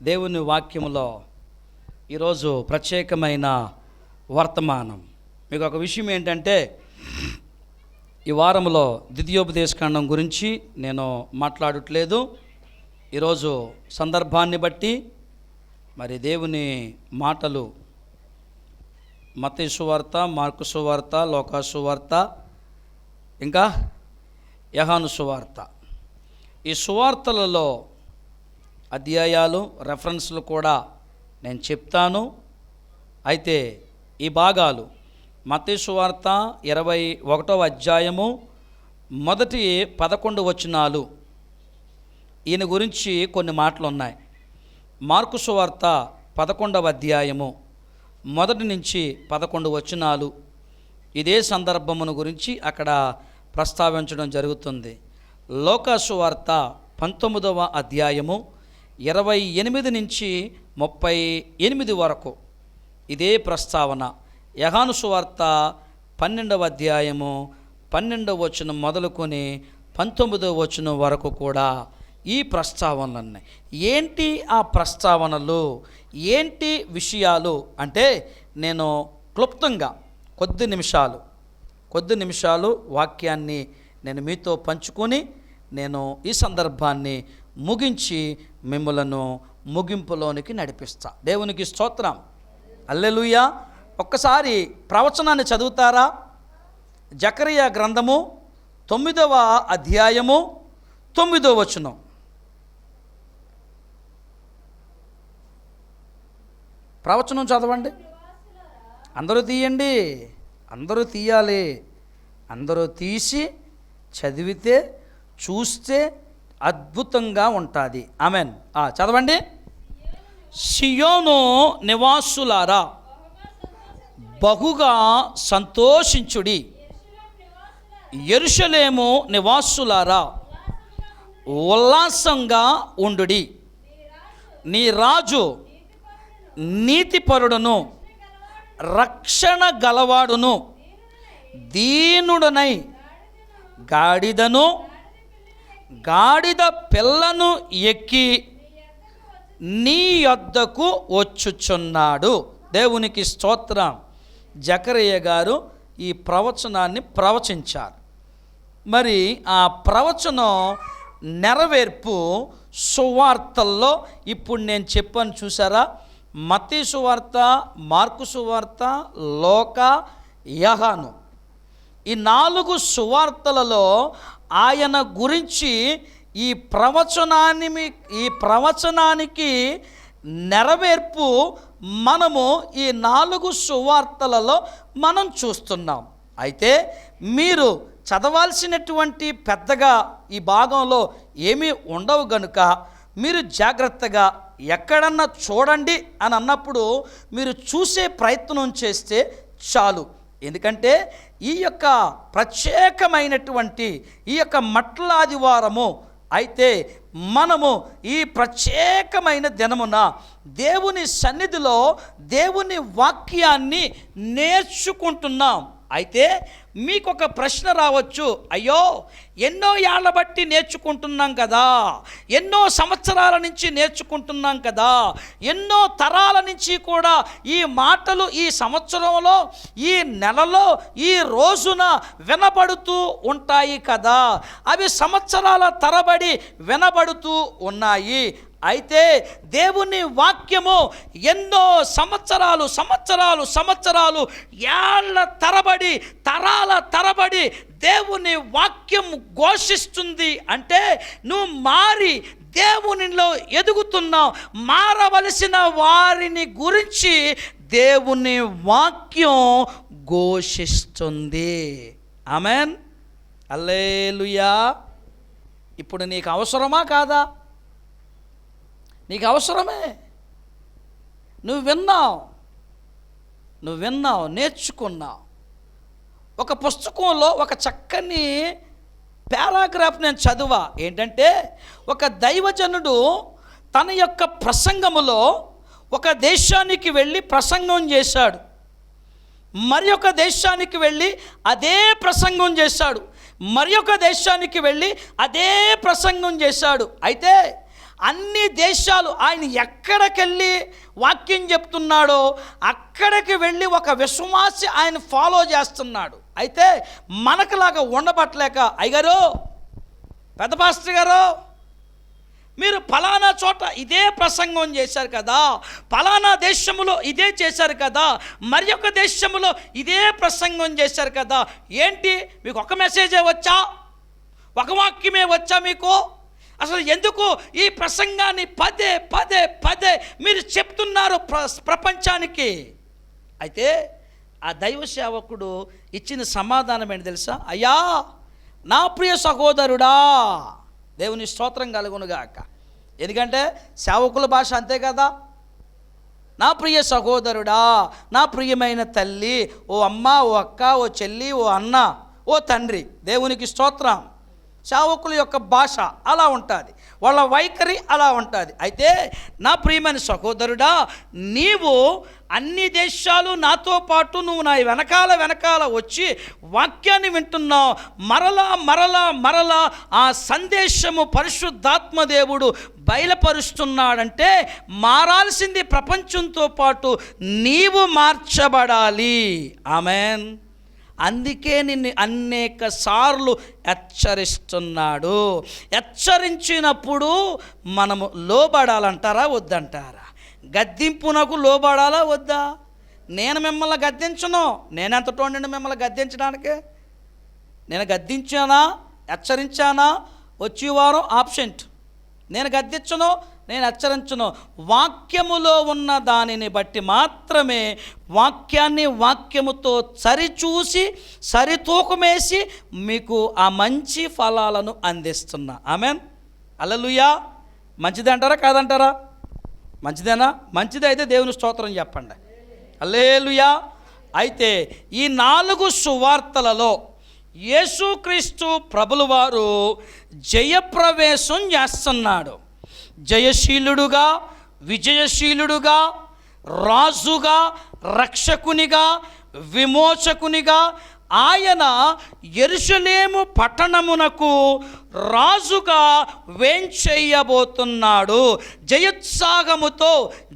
దేవుని వాక్యములో ఈరోజు ప్రత్యేకమైన వర్తమానం. మీకు ఒక విషయం ఏంటంటే, ఈ వారంలో ద్వితీయోపదేశకాండం గురించి నేను మాట్లాడట్లేదు. ఈరోజు సందర్భాన్ని బట్టి మరి దేవుని మాటలు మత్తయి సువార్త, మార్కు సువార్త, లూకా సువార్త, ఇంకా యోహాను సువార్త, ఈ సువార్తలలో అధ్యాయాలు రెఫరెన్స్లు కూడా నేను చెప్తాను. అయితే ఈ భాగాలు మత్తయి సువార్త 21వ అధ్యాయము మొదటి 11 వచనాలు, ఈయన గురించి కొన్ని మాటలు ఉన్నాయి. మార్కు సువార్త 11వ అధ్యాయము మొదటి నుంచి 11 వచనాలు ఇదే సందర్భమును గురించి అక్కడ ప్రస్తావించడం జరుగుతుంది. లూకా సువార్త 19వ అధ్యాయము 28 నుంచి 38 వరకు ఇదే ప్రస్తావన. యోహాను సువార్త 12వ అధ్యాయము 12వ వచనం మొదలుకొని 19వ వచనం వరకు కూడా ఈ ప్రస్తావనలు ఉన్నాయి. ఏంటి ఆ ప్రస్తావనలు, ఏంటి విషయాలు అంటే, నేను క్లుప్తంగా కొద్ది నిమిషాలు వాక్యాన్ని నేను మీతో పంచుకొని నేను ఈ సందర్భాన్ని ముగించి మిమ్మలను ముగింపులోనికి నడిపిస్తా. దేవునికి స్తోత్రం, హల్లెలూయా. ఒక్కసారి ప్రవచనాన్ని చదువుతారా? జకరియా గ్రంథము 9వ అధ్యాయము 9వ వచనం. ప్రవచనం చదవండి. అందరూ తీయండి, అందరూ తీయాలి. అందరూ తీసి చదివితే చూస్తే అద్భుతంగా ఉంటుంది. ఆమెన్. చదవండి. సియోను నివాసులారా బహుగా సంతోషించుడి, యెరూషలేము నివాసులారా ఉల్లాసంగా ఉండుడి. నీ రాజు నీతిపరుడును రక్షణ గలవాడును దీనుడనై గాడిదను గాడిద పిల్లను ఎక్కి నీ యొద్దకు వచ్చుచున్నాడు. దేవునికి స్తోత్రం. జకరియా గారు ఈ ప్రవచనాన్ని ప్రవచించారు. మరి ఆ ప్రవచనం నెరవేర్పు సువార్తల్లో ఇప్పుడు నేను చెప్పాను చూసారా? మత్తయి సువార్త, మార్కు సువార్త, లూకా, యోహాను, ఈ 4 సువార్తలలో ఆయన గురించి ఈ ప్రవచనానికి నెరవేర్పు మనము ఈ 4 సువార్తలలో మనం చూస్తున్నాం. అయితే మీరు చదవాల్సినటువంటి పెద్దగా ఈ భాగంలో ఏమీ ఉండవు గనుక మీరు జాగ్రత్తగా ఎక్కడన్నా చూడండి అని అన్నప్పుడు మీరు చూసే ప్రయత్నం చేస్తే చాలు. ఎందుకంటే ఈ యొక్క ప్రత్యేకమైనటువంటి ఈ యొక్క మట్ల ఆదివారము అయితే మనము ఈ ప్రత్యేకమైన దినమున దేవుని సన్నిధిలో దేవుని వాక్యాన్ని నేర్చుకుంటున్నాం. అయితే మీకు ఒక ప్రశ్న రావచ్చు, అయ్యో ఎన్నో ఏళ్ల బట్టి నేర్చుకుంటున్నాం కదా, ఎన్నో సంవత్సరాల నుంచి నేర్చుకుంటున్నాం కదా, ఎన్నో తరాల నుంచి కూడా ఈ మాటలు ఈ సంవత్సరంలో, ఈ నెలలో, ఈ రోజున వినబడుతూ ఉంటాయి కదా, అవి సంవత్సరాల తరబడి వినబడుతూ ఉన్నాయి. అయితే దేవుని వాక్యము ఎన్నో సంవత్సరాలు ఏళ్ల తరబడి, తరాల తరబడి దేవుని వాక్యం ఘోషిస్తుంది. అంటే నువ్వు మారి దేవునిలో ఎదుగుతున్నావు. మారవలసిన వారిని గురించి దేవుని వాక్యం ఘోషిస్తుంది. ఆమెన్, హల్లెలూయా. ఇప్పుడు నీకు అవసరమా కాదా? నీకు అవసరమే. నువ్వు విన్నావు, నేర్చుకున్నావు. ఒక పుస్తకంలో ఒక చక్కని పారాగ్రాఫ్ నేను చదువా. ఏంటంటే, ఒక దైవజనుడు తన యొక్క ప్రసంగములో ఒక దేశానికి వెళ్ళి ప్రసంగం చేశాడు. మరి ఒక దేశానికి వెళ్ళి అదే ప్రసంగం చేశాడు. మరి ఒక దేశానికి వెళ్ళి అదే ప్రసంగం చేశాడు. అయితే అన్ని దేశాలు ఆయన ఎక్కడికెళ్ళి వాక్యం చెప్తున్నాడో అక్కడికి వెళ్ళి ఒక విశ్వాసి ఆయన ఫాలో చేస్తున్నాడు. అయితే మనకులాగా ఉండబట్టలేక, అయ్యగారు, పెద్ద పాస్టర్ గారు, మీరు ఫలానా చోట ఇదే ప్రసంగం చేశారు కదా, ఫలానా దేశంలో ఇదే చేశారు కదా, మరి ఒక దేశంలో ఇదే ప్రసంగం చేశారు కదా, ఏంటి మీకు ఒక మెసేజే వచ్చా, ఒక వాక్యమే వచ్చా మీకు? అసలు ఎందుకు ఈ ప్రసంగాన్ని పదే పదే పదే మీరు చెప్తున్నారు ప్రపంచానికి? అయితే ఆ దైవ సేవకుడు ఇచ్చిన సమాధానం ఏంటి తెలుసా? అయ్యా, నా ప్రియ సహోదరుడా, దేవుని స్తోత్రం కలుగునుగాక. ఎందుకంటే సేవకుల భాష అంతే కదా. నా ప్రియ సహోదరుడా, నా ప్రియమైన తల్లి, ఓ అమ్మ, ఓ అక్క, ఓ చెల్లి, ఓ అన్న, ఓ తండ్రి, దేవునికి స్తోత్రం. సేవకుల యొక్క భాష అలా ఉంటుంది, వాళ్ళ వైఖరి అలా ఉంటుంది. అయితే నా ప్రియమైన సహోదరుడా, నీవు అన్ని దేశాలు నాతో పాటు నువ్వు నా వెనకాల వచ్చి వాక్యాన్ని వింటున్నావు. మరలా మరలా మరలా ఆ సందేశము పరిశుద్ధాత్మ దేవుడు బయలుపరుస్తున్నాడంటే మారాల్సింది ప్రపంచంతో పాటు నీవు మార్చబడాలి. ఆమెన్. అందుకే నిన్ను అనేక సార్లు హెచ్చరిస్తున్నాడు. హెచ్చరించినప్పుడు మనము లోబడాలంటారా వద్దంటారా? గద్దింపునకు లోబడాలా వద్దా? నేను మిమ్మల్ని గద్దించను. నేనెంతటోండి మిమ్మల్ని గద్దించడానికి? నేను గద్దించానా, హెచ్చరించానా? వచ్చే వారం ఆబ్సెంట్. నేను గద్దించను, నేను హెచ్చరించను. వాక్యములో ఉన్న దానిని బట్టి మాత్రమే వాక్యాన్ని వాక్యముతో సరిచూసి సరితూకమేసి మీకు ఆ మంచి ఫలాలను అందిస్తున్నా. ఆమెన్. హల్లెలూయా. మంచిది అంటారా కాదంటారా? మంచిదేనా? మంచిది అయితే దేవుని స్తోత్రం చెప్పండి. హల్లెలూయా. అయితే ఈ 4 సువార్తలలో యేసుక్రీస్తు ప్రభుల వారు జయప్రవేశం చేస్తున్నాడు. జయశీలుడుగా, విజయశీలుడుగా, రాజుగా, రక్షకునిగా, విమోచకునిగా ఆయన యెరూషలేము పట్టణమునకు రాజుగా వేంచేయబోతున్నాడు. జయోత్సాహముతో,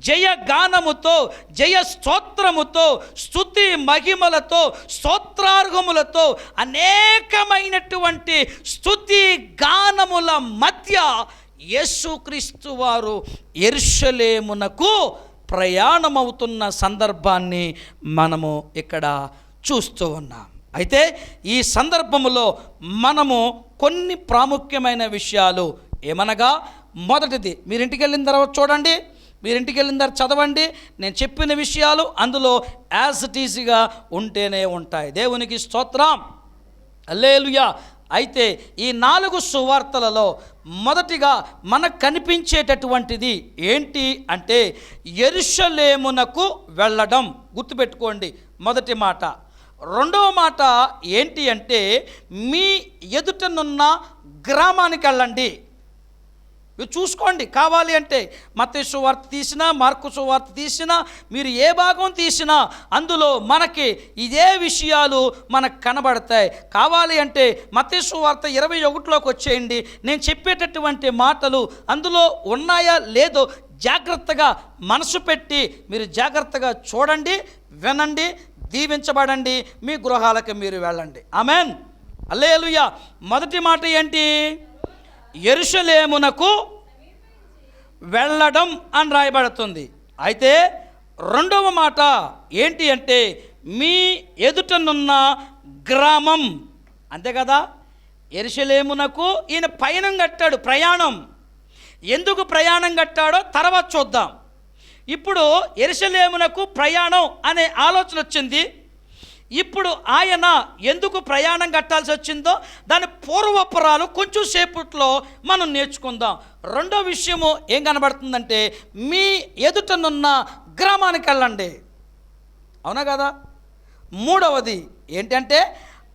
జయగానముతో, జయ స్తోత్రముతో, స్తుతి మహిమలతో, స్తోత్రార్హములతో అనేకమైనటువంటి స్తుతి గానముల మధ్య యేసుక్రీస్తు వారు యెరూషలేమునకు ప్రయాణమవుతున్న సందర్భాన్ని మనము ఇక్కడ చూస్తూ ఉన్నాం. అయితే ఈ సందర్భములో మనము కొన్ని ప్రాముఖ్యమైన విషయాలు ఏమనగా, మొదటిది, మీరింటికి వెళ్ళిన తర్వాత చూడండి, మీరింటికి వెళ్ళిన తర్వాత చదవండి. నేను చెప్పిన విషయాలు అందులో యాజ్ ఇట్ ఈజ్గా ఉంటేనే ఉంటాయి. దేవునికి స్తోత్రం. హల్లెలూయా. అయితే ఈ 4 సువార్తలలో మొదటిగా మనకు కనిపించేటటువంటిది ఏంటి అంటే యెరూషలేమునకు వెళ్ళడం. గుర్తుపెట్టుకోండి మొదటి మాట. రెండవ మాట ఏంటి అంటే మీ ఎదుటనున్న గ్రామానికి వెళ్ళండి. మీరు చూసుకోండి, కావాలి అంటే మత్తయి సువార్త తీసినా, మార్కు సువార్త తీసినా, మీరు ఏ భాగం తీసినా అందులో మనకి ఇదే విషయాలు మనకు కనబడతాయి. కావాలి అంటే మత్తయి సువార్త 21లోకి వచ్చేయండి. నేను చెప్పేటటువంటి మాటలు అందులో ఉన్నాయా లేదో జాగ్రత్తగా మనసు పెట్టి మీరు జాగ్రత్తగా చూడండి, వినండి, దీవించబడండి, మీ గృహాలకు మీరు వెళ్ళండి. ఆమెన్. హల్లెలూయా. మొదటి మాట ఏంటి? యెరూషలేమునకు వెళ్ళడం అని రాయబడుతుంది. అయితే రెండవ మాట ఏంటి అంటే మీ ఎదుటనున్న గ్రామం. అంతే కదా. యెరూషలేమునకు ఈయన పయనం కట్టాడు, ప్రయాణం. ఎందుకు ప్రయాణం కట్టాడో తర్వాత చూద్దాం. ఇప్పుడు యెరూషలేమునకు ప్రయాణం అనే ఆలోచన వచ్చింది. ఇప్పుడు ఆయన ఎందుకు ప్రయాణం కట్టాల్సి వచ్చిందో దాని పూర్వపురాలు కొంచెం సేపట్లో మనం నేర్చుకుందాం. రెండో విషయము ఏం కనబడుతుందంటే మీ ఎదుటనున్న గ్రామానికి వెళ్ళండి. అవునా కదా. మూడవది ఏంటంటే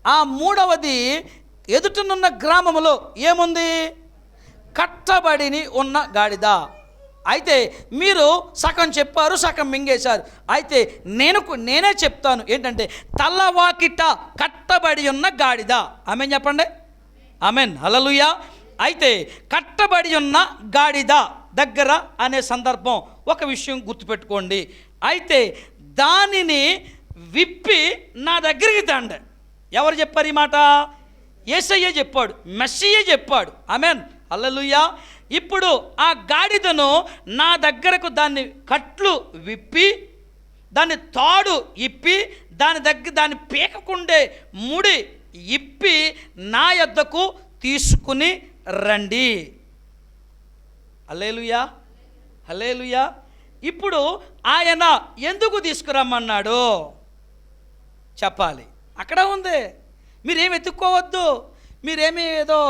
ఆ మూడవది ఎదుటనున్న గ్రామంలో ఏముంది? కట్టబడిని ఉన్న గాడిద. అయితే మీరు సగం చెప్పారు, సగం మింగేశారు. అయితే నేనే చెప్తాను ఏంటంటే తలవాకిట కట్టబడి ఉన్న గాడిద. ఆమెన్ చెప్పండి. ఆమెన్. హల్లెలూయా. అయితే కట్టబడి ఉన్న గాడిద దగ్గర అనే సందర్భం ఒక విషయం గుర్తుపెట్టుకోండి. అయితే దానిని విప్పి నా దగ్గరికి తండి. ఎవరు చెప్పారు ఈ మాట? యేసయ్య చెప్పాడు, మెస్సీయే చెప్పాడు. ఆమేన్, హల్లెలూయా. ఇప్పుడు ఆ గాడిదను నా దగ్గరకు దాన్ని కట్లు విప్పి దాన్ని తాడు ఇప్పి దాని పీకకుండే ముడి ఇప్పి నా యొద్దకు తీసుకుని రండి. హల్లెలూయా, హల్లెలూయా. ఇప్పుడు ఆయన ఎందుకు తీసుకురమ్మన్నాడు చెప్పాలి. అక్కడ ఉంది, మీరేమి వెతుక్కోవద్దు. మీరేమి ఏదో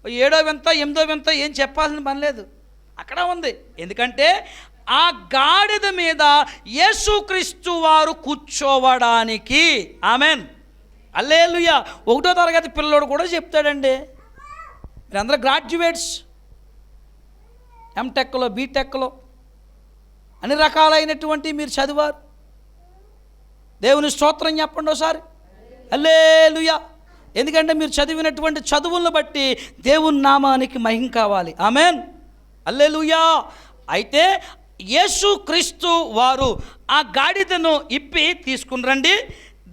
7వ వింత 8వ వింత ఏం చెప్పాల్సిన పని లేదు. అక్కడ ఉంది. ఎందుకంటే ఆ గాడిద మీద యేసుక్రీస్తు వారు కూర్చోవడానికి. ఆమెన్, హల్లెలూయా. 1వ తరగతి పిల్లోడు కూడా చెప్తాడండి. మీరందరూ గ్రాడ్యుయేట్స్, ఎంటెక్లో బీటెక్లో అన్ని రకాలైనటువంటి మీరు చదివారు. దేవుని స్తోత్రం చెప్పండి ఒకసారి. హల్లెలూయా. ఎందుకంటే మీరు చదివినటువంటి చదువులను బట్టి దేవుని నామానికి మహిమ కావాలి. ఆమెన్, హల్లెలూయా. అయితే యేసుక్రీస్తు వారు ఆ గాడిదను ఇప్పి తీసుకుని రండి.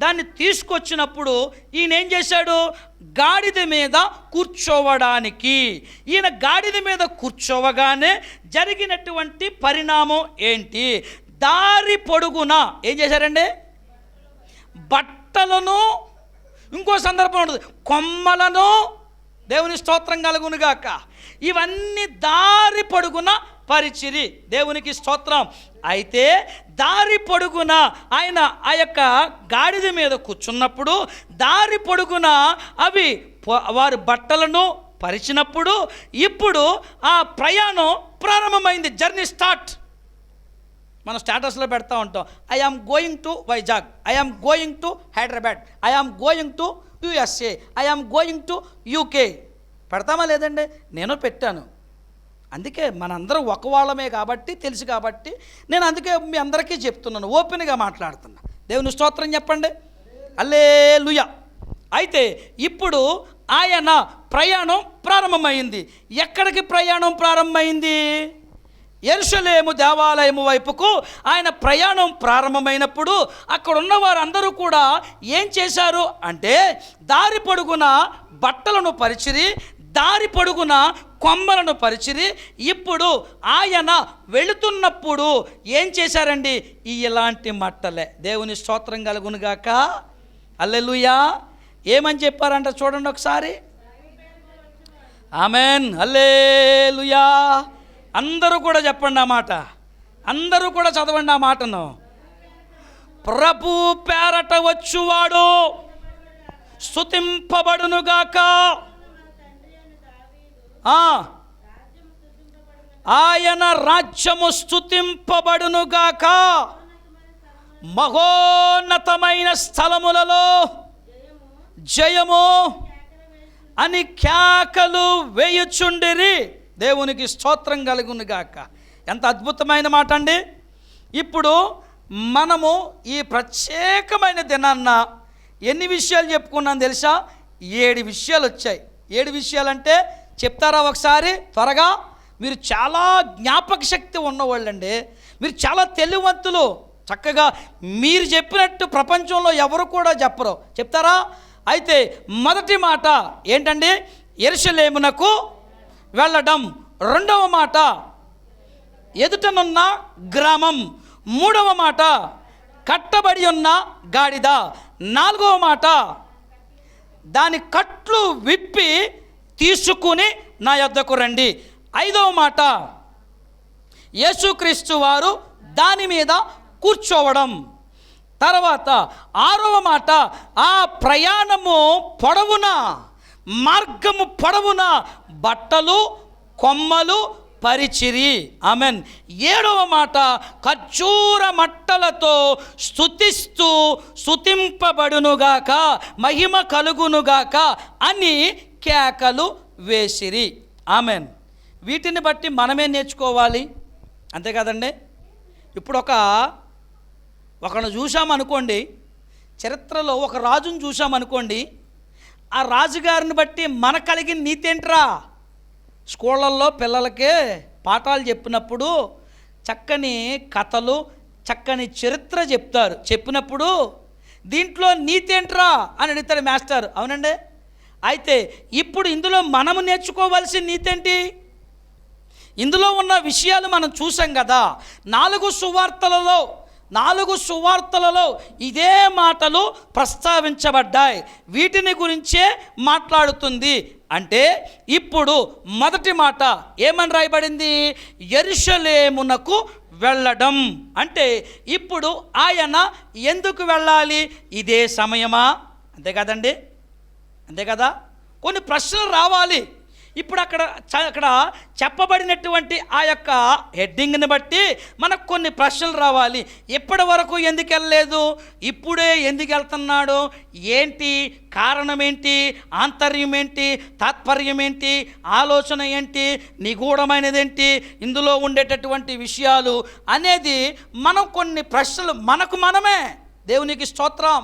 దాన్ని తీసుకొచ్చినప్పుడు ఈయన ఏం చేశాడు? గాడిద మీద కూర్చోవడానికి. ఈయన గాడిద మీద కూర్చోవగానే జరిగినటువంటి పరిణామం ఏంటి? దారి పొడుగున ఏం చేశారండి? బట్టలను, ఇంకో సందర్భం ఉంటుంది, కొమ్మలను, దేవుని స్తోత్రం కలుగునుగాక, ఇవన్నీ దారి పొడుగున పరిచిరి. దేవునికి స్తోత్రం. అయితే దారి పొడుగున ఆయన ఆ యొక్క గాడిద మీద కూర్చున్నప్పుడు దారి పొడుగున అవి వారి బట్టలను పరిచినప్పుడు ఇప్పుడు ఆ ప్రయాణం ప్రారంభమైంది. Journey start. మనం స్టేటస్లో పెడతా ఉంటాం, I am going to Vizag, I am going to Hyderabad, I am going to USA, I am going to UK. పెడతామా లేదండి? నేను పెట్టాను. అందుకే మనందరం ఒక వాళ్ళమే కాబట్టి, తెలుసు కాబట్టి నేను అందుకే మీ అందరికీ చెప్తున్నాను, ఓపెన్గా మాట్లాడుతున్నా. దేవుని స్తోత్రం చెప్పండి. హల్లెలూయా. అయితే ఇప్పుడు ఆయన ప్రయాణం ప్రారంభమైంది. ఎక్కడికి ప్రయాణం ప్రారంభమైంది? యెరూషలేము దేవాలయము వైపుకు ఆయన ప్రయాణం ప్రారంభమైనప్పుడు అక్కడ ఉన్న వారందరూ కూడా ఏం చేశారు అంటే దారి పొడుగున బట్టలను పరిచిరి, దారి పొడుగున కొమ్మలను పరిచిరి. ఇప్పుడు ఆయన వెళుతున్నప్పుడు ఏం చేశారండి? ఇలాంటి మట్టలే. దేవుని స్తోత్రం కలుగునుగాక. హల్లెలూయా. ఏమని చెప్పారంట చూడండి ఒకసారి. ఆమెన్, హల్లెలూయా. అందరూ కూడా చెప్పండి ఆ మాట, అందరూ కూడా చదవండి ఆ మాటను. ప్రభు పేరట వచ్చువాడు స్తుతింపబడునుగాక. ఆయన రాజ్యము స్తుతింపబడునుగాక. మహోన్నతమైన స్థలములలో జయము అని కేకలు వేయుచుండిరి. దేవునికి స్తోత్రం కలుగునుగాక. ఎంత అద్భుతమైన మాట అండి. ఇప్పుడు మనము ఈ ప్రత్యేకమైన దినాన్న ఎన్ని విషయాలు చెప్పుకున్నాం తెలుసా? 7 విషయాలు వచ్చాయి. 7 విషయాలంటే చెప్తారా ఒకసారి త్వరగా? మీరు చాలా జ్ఞాపక శక్తి ఉన్నవాళ్ళండి, మీరు చాలా తెలివివంతులు. చక్కగా మీరు చెప్పినట్టు ప్రపంచంలో ఎవరు కూడా చెప్పరు. చెప్తారా? అయితే మొదటి మాట ఏంటండి? యెరూషలేమునకు వెళ్ళడం. రెండవ మాట ఎదుటనున్న గ్రామం. మూడవ మాట కట్టబడి ఉన్న గాడిద. నాలుగవ మాట దాని కట్లు విప్పి తీసుకుని నా యొద్దకు రండి. ఐదవ మాట యేసుక్రీస్తు వారు దాని మీద కూర్చోవడం. తర్వాత ఆరవ మాట ఆ ప్రయాణము పొడవున, మార్గము పొడవున బట్టలు కొమ్మలు పరిచిరి. ఆమెన్. ఏడవ మాట ఖర్జూర మట్టలతో స్తుతిస్తూ స్తుతింపబడునుగాక, మహిమ కలుగునుగాక అని కేకలు వేసిరి. ఆమెన్. వీటిని బట్టి మనమే నేర్చుకోవాలి, అంతే కదండి. ఇప్పుడు ఒకను చూసామనుకోండి, చరిత్రలో ఒక రాజును చూసామనుకోండి, ఆ రాజుగారిని బట్టి మన కలిగిన నీతి ఏంట్రా? స్కూళ్ళల్లో పిల్లలకి పాఠాలు చెప్పినప్పుడు చక్కని కథలు, చక్కని చరిత్ర చెప్తారు. చెప్పినప్పుడు దీంట్లో నీతి ఏంట్రా అని అడుగుతాడు మాస్టర్. అవునండి. అయితే ఇప్పుడు ఇందులో మనము నేర్చుకోవాల్సిన నీతి ఏంటి? ఇందులో ఉన్న విషయాలు మనం చూసాం కదా. 4 సువార్తలలో ఇదే మాటలు ప్రస్తావించబడ్డాయి. వీటిని గురించే మాట్లాడుతుంది. అంటే ఇప్పుడు మొదటి మాట ఏమని రాయబడింది? యెరూషలేమునకు వెళ్ళడం. అంటే ఇప్పుడు ఆయన ఎందుకు వెళ్ళాలి? ఇదే సమయమా? అంతే కదండి, అంతే కదా. కొన్ని ప్రశ్నలు రావాలి. ఇప్పుడు అక్కడ చెప్పబడినటువంటి ఆ యొక్క హెడ్డింగ్ని బట్టి మనకు కొన్ని ప్రశ్నలు రావాలి. ఇప్పటి వరకు ఎందుకు వెళ్ళలేదు, ఇప్పుడే ఎందుకు వెళ్తున్నాడు, ఏంటి కారణం, ఏంటి ఆంతర్యం, ఏంటి తాత్పర్యం, ఏంటి ఆలోచన, ఏంటి నిగూఢమైనది, ఏంటి ఇందులో ఉండేటటువంటి విషయాలు అనేది మనం కొన్ని ప్రశ్నలు మనకు మనమే. దేవునికి స్తోత్రం,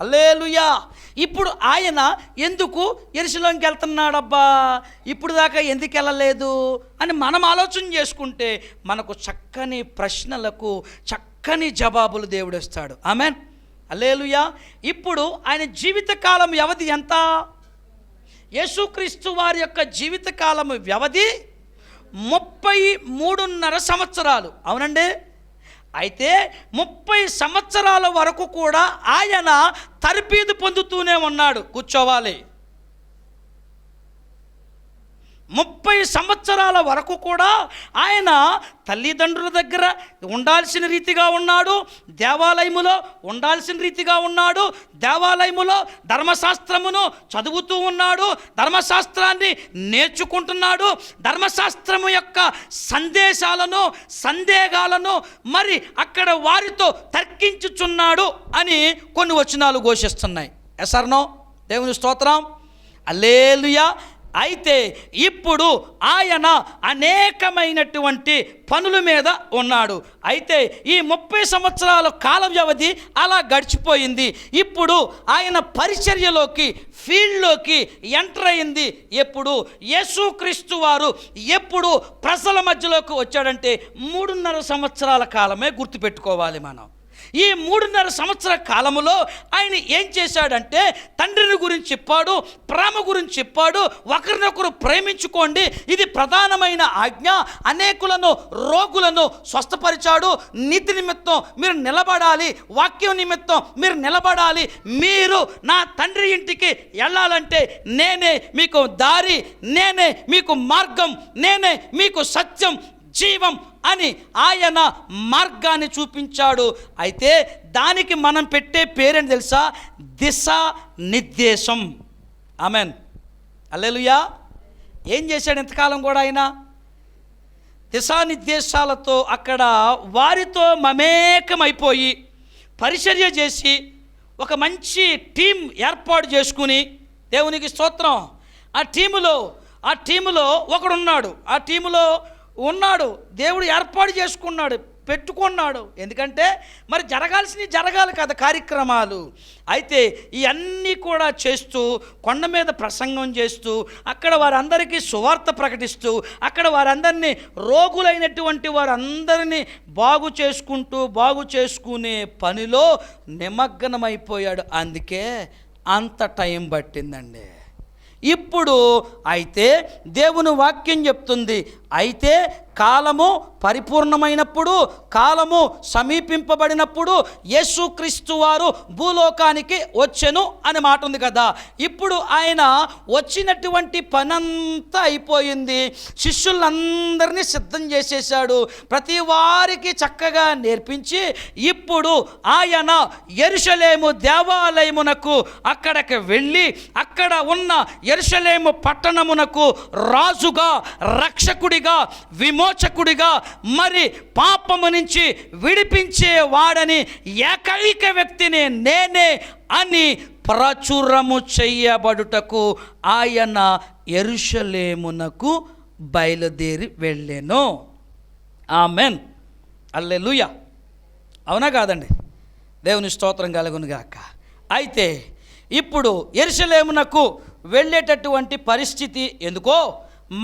హల్లెలూయా. ఇప్పుడు ఆయన ఎందుకు యెరూషలేముకి వెళ్తున్నాడబ్బా, ఇప్పుడు దాకా ఎందుకు వెళ్ళలేదు అని మనం ఆలోచన చేసుకుంటే మనకు చక్కని ప్రశ్నలకు చక్కని జవాబులు దేవుడు ఇస్తాడు. ఆమేన్, హల్లెలూయా. ఇప్పుడు ఆయన జీవితకాలం వ్యవధి ఎంత? యేసుక్రీస్తు వారి యొక్క జీవితకాలం వ్యవధి 33.5 సంవత్సరాలు. అవునండి. అయితే 30 సంవత్సరాల వరకు కూడా ఆయన తర్ఫీదు పొందుతూనే ఉన్నాడు. కూర్చోవాలి. 30 సంవత్సరాల వరకు కూడా ఆయన తల్లిదండ్రుల దగ్గర ఉండాల్సిన రీతిగా ఉన్నాడు, దేవాలయములో ఉండాల్సిన రీతిగా ఉన్నాడు, దేవాలయములో ధర్మశాస్త్రమును చదువుతూ ఉన్నాడు, ధర్మశాస్త్రాన్ని నేర్చుకుంటున్నాడు, ధర్మశాస్త్రము యొక్క సందేహాలను మరి అక్కడ వారితో తర్కించుచున్నాడు అని కొన్ని వచనాలు ఘోషిస్తున్నాయి. ఎసర్నో దేవుని స్తోత్రం, హల్లెలూయా. అయితే ఇప్పుడు ఆయన అనేకమైనటువంటి పనుల మీద ఉన్నాడు. అయితే ఈ 30 సంవత్సరాల కాల వ్యవధి అలా గడిచిపోయింది. ఇప్పుడు ఆయన పరిచర్యలోకి, ఫీల్డ్లోకి ఎంటర్ అయింది. ఎప్పుడు? యేసుక్రీస్తు వారు ఎప్పుడు ప్రజల మధ్యలోకి వచ్చాడంటే 3.5 సంవత్సరాల కాలమే గుర్తుపెట్టుకోవాలి మనం. ఈ 3.5 సంవత్సరాల కాలములో ఆయన ఏం చేశాడంటే తండ్రిని గురించి చెప్పాడు, ప్రేమ గురించి చెప్పాడు, ఒకరినొకరు ప్రేమించుకోండి, ఇది ప్రధానమైన ఆజ్ఞ. అనేకులను, రోగులను స్వస్థపరిచాడు. నీతి నిమిత్తం మీరు నిలబడాలి, వాక్యం నిమిత్తం మీరు నిలబడాలి. మీరు నా తండ్రి ఇంటికి వెళ్ళాలంటే నేనే మీకు దారి, నేనే మీకు మార్గం, నేనే మీకు సత్యం, జీవం అని ఆయన మార్గాన్ని చూపించాడు. అయితే దానికి మనం పెట్టే పేరేంటి తెలుసా? దిశా నిర్దేశం. ఆమెన్, హల్లెలూయా. ఏం చేశాడు ఇంతకాలం కూడా ఆయన? దిశానిర్దేశాలతో అక్కడ వారితో మమేకమైపోయి పరిచర్య చేసి ఒక మంచి టీం ఏర్పాటు చేసుకుని, దేవునికి స్తోత్రం. ఆ టీములో ఒకడున్నాడు, ఆ టీములో ఉన్నాడు, దేవుడు ఏర్పాటు చేసుకున్నాడు, పెట్టుకున్నాడు. ఎందుకంటే మరి జరగాల్సినవి జరగాలి కదా కార్యక్రమాలు. అయితే ఇవన్నీ కూడా చేస్తూ, కొండ మీద ప్రసంగం చేస్తూ, అక్కడ వారందరికీ సువార్త ప్రకటిస్తూ, అక్కడ వారందరినీ, రోగులైనటువంటి వారందరినీ బాగు చేసుకునే పనిలో నిమగ్నమైపోయాడు. అందుకే అంత టైం పట్టిందండి. ఇప్పుడు అయితే దేవుని వాక్యం చెప్తుంది, అయితే కాలము పరిపూర్ణమైనప్పుడు, కాలము సమీపింపబడినప్పుడు యేసుక్రీస్తు వారు భూలోకానికి వచ్చెను అని మాట ఉంది కదా. ఇప్పుడు ఆయన వచ్చినటువంటి పనంతా అయిపోయింది. శిష్యులందరినీ సిద్ధం చేసేసాడు, ప్రతి వారికి చక్కగా నేర్పించి ఇప్పుడు ఆయన యెరూషలేము దేవాలయమునకు అక్కడికి వెళ్ళి, అక్కడ ఉన్న యెరూషలేము పట్టణమునకు రాజుగా, రక్షకుడిగా, విమోచకుడిగా, మరి పాపము నుంచి విడిపించే వాడని, ఏకైక వ్యక్తిని నేనే అని ప్రచురము చెయ్యబడుటకు ఆయన యెరూషలేమునకు బయలుదేరి వెళ్ళెను. ఆమెన్, హల్లెలూయా. అవునా కాదండి? దేవుని స్తోత్రం కలుగును గాక. అయితే ఇప్పుడు యెరూషలేమునకు వెళ్ళేటటువంటి పరిస్థితి ఎందుకో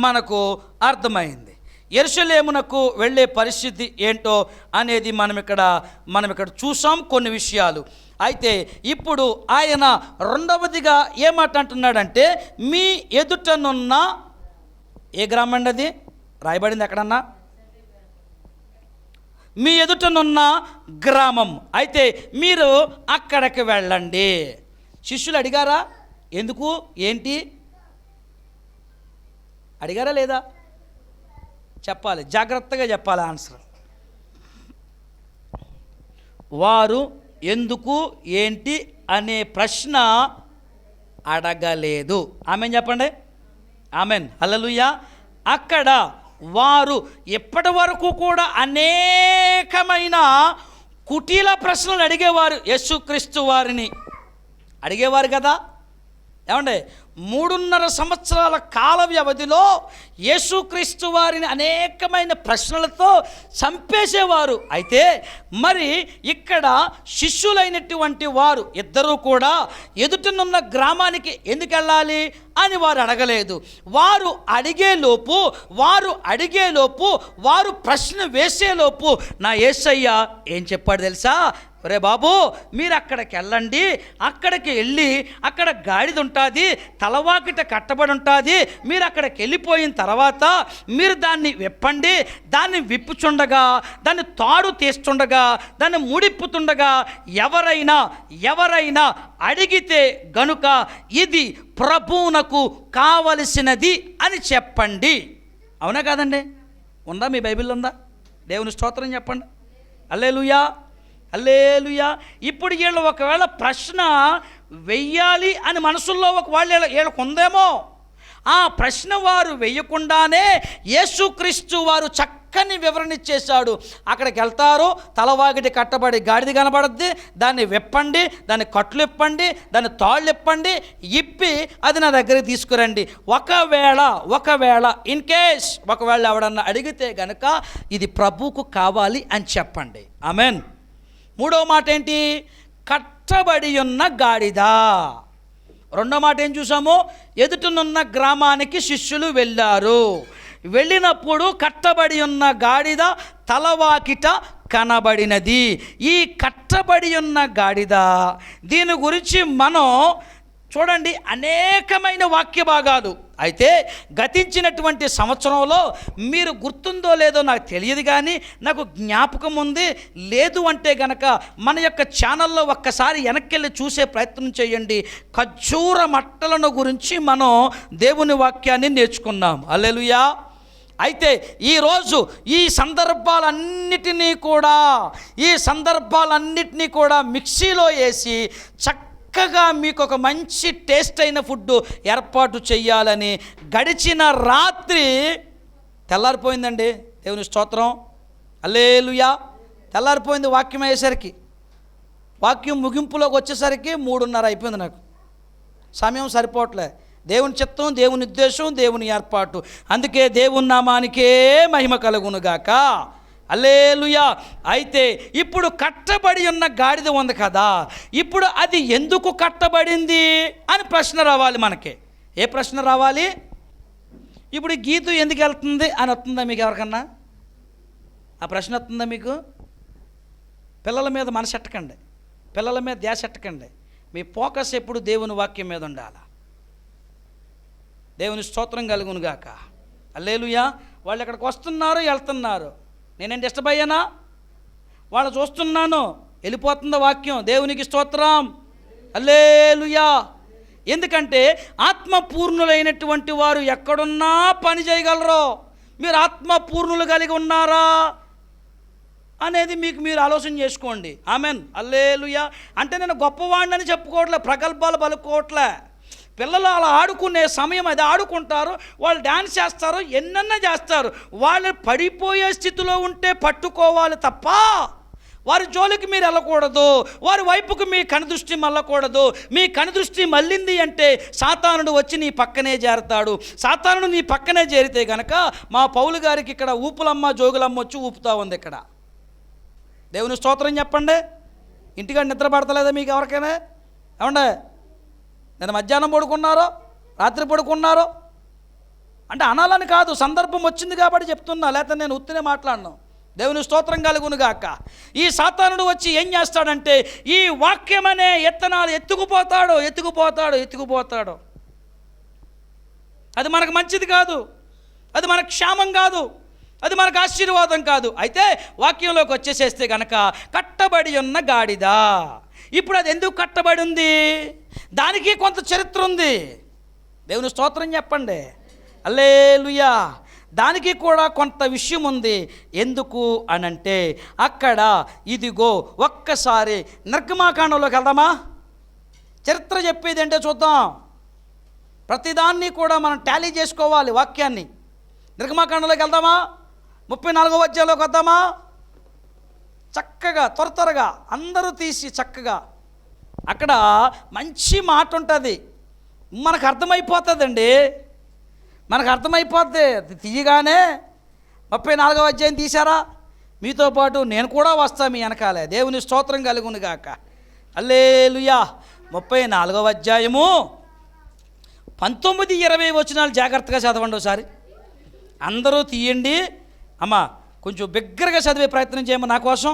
మనకు అర్థమైంది. యెరూషలేమునకు వెళ్ళే పరిస్థితి ఏంటో అనేది మనం ఇక్కడ చూసాం కొన్ని విషయాలు. అయితే ఇప్పుడు ఆయన రెండవదిగా ఏమాట అంటున్నాడంటే, మీ ఎదుటనున్న ఏ గ్రామం అండి అది రాయబడింది ఎక్కడన్నా? మీ ఎదుటనున్న గ్రామం. అయితే మీరు అక్కడికి వెళ్ళండి. శిష్యులు అడిగారా? ఎందుకు, ఏంటి అడిగారా లేదా? చెప్పాలి, జాగ్రత్తగా చెప్పాలి ఆన్సర్. వారు ఎందుకు, ఏంటి అనే ప్రశ్న అడగలేదు. ఆమెన్ చెప్పండి, ఆమెన్, హల్లెలూయా. అక్కడ వారు ఎప్పటి వరకు కూడా అనేకమైన కుటీల ప్రశ్నలు అడిగేవారు. యేసుక్రీస్తు వారిని అడిగేవారు కదా. ఏమండి, 3.5 సంవత్సరాల కాల వ్యవధిలో యేసుక్రీస్తు వారిని అనేకమైన ప్రశ్నలతో చంపేసేవారు. అయితే మరి ఇక్కడ శిష్యులైనటువంటి వారు ఇద్దరూ కూడా ఎదుటనున్న గ్రామానికి ఎందుకు వెళ్ళాలి అని వారు అడగలేదు. వారు అడిగేలోపు వారు ప్రశ్న వేసేలోపు నా యేసయ్య ఏం చెప్పాడు తెలుసా? ఒరే బాబు, మీరు అక్కడికి వెళ్ళండి. అక్కడికి వెళ్ళి అక్కడ గాడిద ఉంటుంది, తలవాకిట కట్టబడి ఉంటుంది. మీరు అక్కడికి వెళ్ళిపోయిన తర్వాత మీరు దాన్ని విప్పండి. దాన్ని విప్పుచుండగా, దాన్ని తాడు తీస్తుండగా, దాన్ని ముడిప్పుతుండగా ఎవరైనా అడిగితే గనుక ఇది ప్రభువునకు కావలసినది అని చెప్పండి. అవునా కాదండి? ఉందా? మీ బైబిల్లో ఉందా? దేవుని స్తోత్రం చెప్పండి. హల్లెలూయా, హల్లెలూయా. ఇప్పుడు వీళ్ళు ఒకవేళ ప్రశ్న వెయ్యాలి అని మనసుల్లో వీళ్ళకు ఉందేమో. ఆ ప్రశ్న వారు వేయకుండానే యేసుక్రీస్తు వారు చక్కని వివరణ ఇచ్చేశాడు. అక్కడికి వెళ్తారు, తలవాగిటి కట్టబడి గాడిద కనబడుద్ది, దాన్ని విప్పండి, దాన్ని కట్లు ఇప్పండి, దాన్ని తాళ్ళు ఇప్పండి, ఇప్పి అది నా దగ్గరికి తీసుకురండి. ఒకవేళ ఇన్ కేస్ ఒకవేళ ఎవడన్నా అడిగితే గనక ఇది ప్రభువుకు కావాలి అని చెప్పండి. ఆమెన్. మూడో మాట ఏంటి? కట్టబడి ఉన్న గాడిద. రెండో మాట ఏం చూసాము? ఎదుటనున్న గ్రామానికి శిష్యులు వెళ్ళారు. వెళ్ళినప్పుడు కట్టబడి ఉన్న గాడిద తలవాకిట కనబడినది. ఈ కట్టబడి ఉన్న గాడిద, దీని గురించి మనం చూడండి అనేకమైన వాక్య భాగాలు. అయితే గతించినటువంటి సంవత్సరంలో మీరు గుర్తుందో లేదో నాకు తెలియదు, కానీ నాకు జ్ఞాపకం ఉంది. లేదు అంటే గనక మన యొక్క ఛానల్లో ఒక్కసారి వెనక్కి చూసే ప్రయత్నం చేయండి. ఖర్జూర మట్టలను గురించి మనం దేవుని వాక్యాన్ని నేర్చుకున్నాం. హల్లెలూయా. అయితే ఈరోజు ఈ సందర్భాలన్నిటినీ కూడా మిక్సీలో వేసి చక్కగా మీకు ఒక మంచి టేస్ట్ అయిన ఫుడ్ ఏర్పాటు చేయాలని గడిచిన రాత్రి తెల్లారిపోయిందండి. దేవుని స్తోత్రం, హల్లెలూయా. తెల్లారిపోయింది వాక్యం అయ్యేసరికి. వాక్యం ముగింపులోకి వచ్చేసరికి 3:30 అయిపోయింది. నాకు సమయం సరిపోవట్లే. దేవుని చిత్తం, దేవుని ఉద్దేశం, దేవుని ఏర్పాటు. అందుకే దేవుని నామానికే మహిమ కలుగునుగాక. హల్లెలూయా. అయితే ఇప్పుడు కట్టబడి ఉన్న గాడిద ఉంది కదా, ఇప్పుడు అది ఎందుకు కట్టబడింది అని ప్రశ్న రావాలి మనకి. ఏ ప్రశ్న రావాలి? ఇప్పుడు గీతు ఎందుకు వెళ్తుంది అని వస్తుందా మీకు ఎవరికన్నా? ఆ ప్రశ్న వస్తుందా మీకు? పిల్లల మీద మనసు ఎట్టకండి, పిల్లల మీద ధ్యాస ఎట్టకండి. మీ ఫోకస్ ఎప్పుడు దేవుని వాక్యం మీద ఉండాలి. దేవుని స్తోత్రం కలుగునుగాక. హల్లెలూయా. వాళ్ళు ఎక్కడికి వస్తున్నారు, వెళ్తున్నారు. నేనేం డిస్టర్బ్ అయ్యానా? వాళ్ళు చూస్తున్నాను, వెళ్ళిపోతుందా వాక్యం. దేవునికి స్తోత్రం, హల్లెలూయా. ఎందుకంటే ఆత్మపూర్ణులైనటువంటి వారు ఎక్కడున్నా పని చేయగలరు. మీరు ఆత్మపూర్ణులు కలిగి ఉన్నారా అనేది మీరు ఆలోచన చేసుకోండి. ఆమెన్, హల్లెలూయా. అంటే నేను గొప్పవాడిని చెప్పుకోవట్లే, ప్రగల్భాలు పలుకోవట్లే. పిల్లలు అలా ఆడుకునే సమయం అది ఆడుకుంటారు, వాళ్ళు డ్యాన్స్ చేస్తారు, ఎన్నన్నా చేస్తారు. వాళ్ళు పడిపోయే స్థితిలో ఉంటే పట్టుకోవాలి తప్ప వారి జోలికి మీరు వెళ్ళకూడదు. వారి వైపుకు మీ కనుదృష్టి మళ్ళకూడదు. మీ కనుదృష్టి మళ్ళింది అంటే సాతానుడు వచ్చి నీ పక్కనే చేరతాడు. సాతానుడు నీ పక్కనే చేరితే గనక మా పౌలు గారికి ఇక్కడ ఊపులమ్మ జోగులమ్మ వచ్చి ఊపుతా ఉంది. ఇక్కడ దేవుని స్తోత్రం చెప్పండి. ఇంటికాడ నిద్ర పడతలేదా మీకు ఎవరికైనా? ఏమండే, నేను మధ్యాహ్నం పడుకున్నారో రాత్రి పడుకున్నారో? అంటే అనాలని కాదు, సందర్భం వచ్చింది కాబట్టి చెప్తున్నా, లేకపోతే నేను ఉత్తినే మాట్లాడను. దేవుని స్తోత్రం కలుగునుగాక. ఈ సాతానుడు వచ్చి ఏం చేస్తాడంటే ఈ వాక్యం అనే ఎత్తనాలు ఎత్తుకుపోతాడు. అది మనకు మంచిది కాదు, అది మనకు క్షేమం కాదు, అది మనకు ఆశీర్వాదం కాదు. అయితే వాక్యంలోకి వచ్చేసేస్తే కనుక కట్టబడి ఉన్న గాడిద. ఇప్పుడు అది ఎందుకు కట్టబడి ఉంది? దానికి కొంత చరిత్ర ఉంది. దేవుని స్తోత్రం చెప్పండి. హల్లెలూయా. దానికి కూడా కొంత విషయం ఉంది. ఎందుకు అనంటే అక్కడ ఇదిగో ఒక్కసారి నిర్గమాకాండంలోకి వెళ్దామా? చరిత్ర చెప్పేది అంటే చూద్దాం. ప్రతిదాన్ని కూడా మనం టాలీ చేసుకోవాలి వాక్యాన్ని. నిర్గమాకాండంలోకి వెళ్దామా? 34వ అధ్యాయంలోకి వద్దామా? చక్కగా త్వరగా అందరూ తీసి చక్కగా అక్కడ మంచి మాట ఉంటుంది, మనకు అర్థమైపోతుందండి. మనకు అర్థమైపోద్ది. తీయగానే 34వ అధ్యాయం తీశారా? మీతో పాటు నేను కూడా వస్తాను మీ వెనకాలే. దేవుని స్తోత్రం కలుగునుగాక. హల్లెలూయా. 34వ అధ్యాయము 19, 20 వచనాలు జాగ్రత్తగా చదవండి ఒకసారి. అందరూ తీయండి అమ్మా. కొంచెం బిగ్గరగా చదివే ప్రయత్నం చేయమ్మా నా కోసం.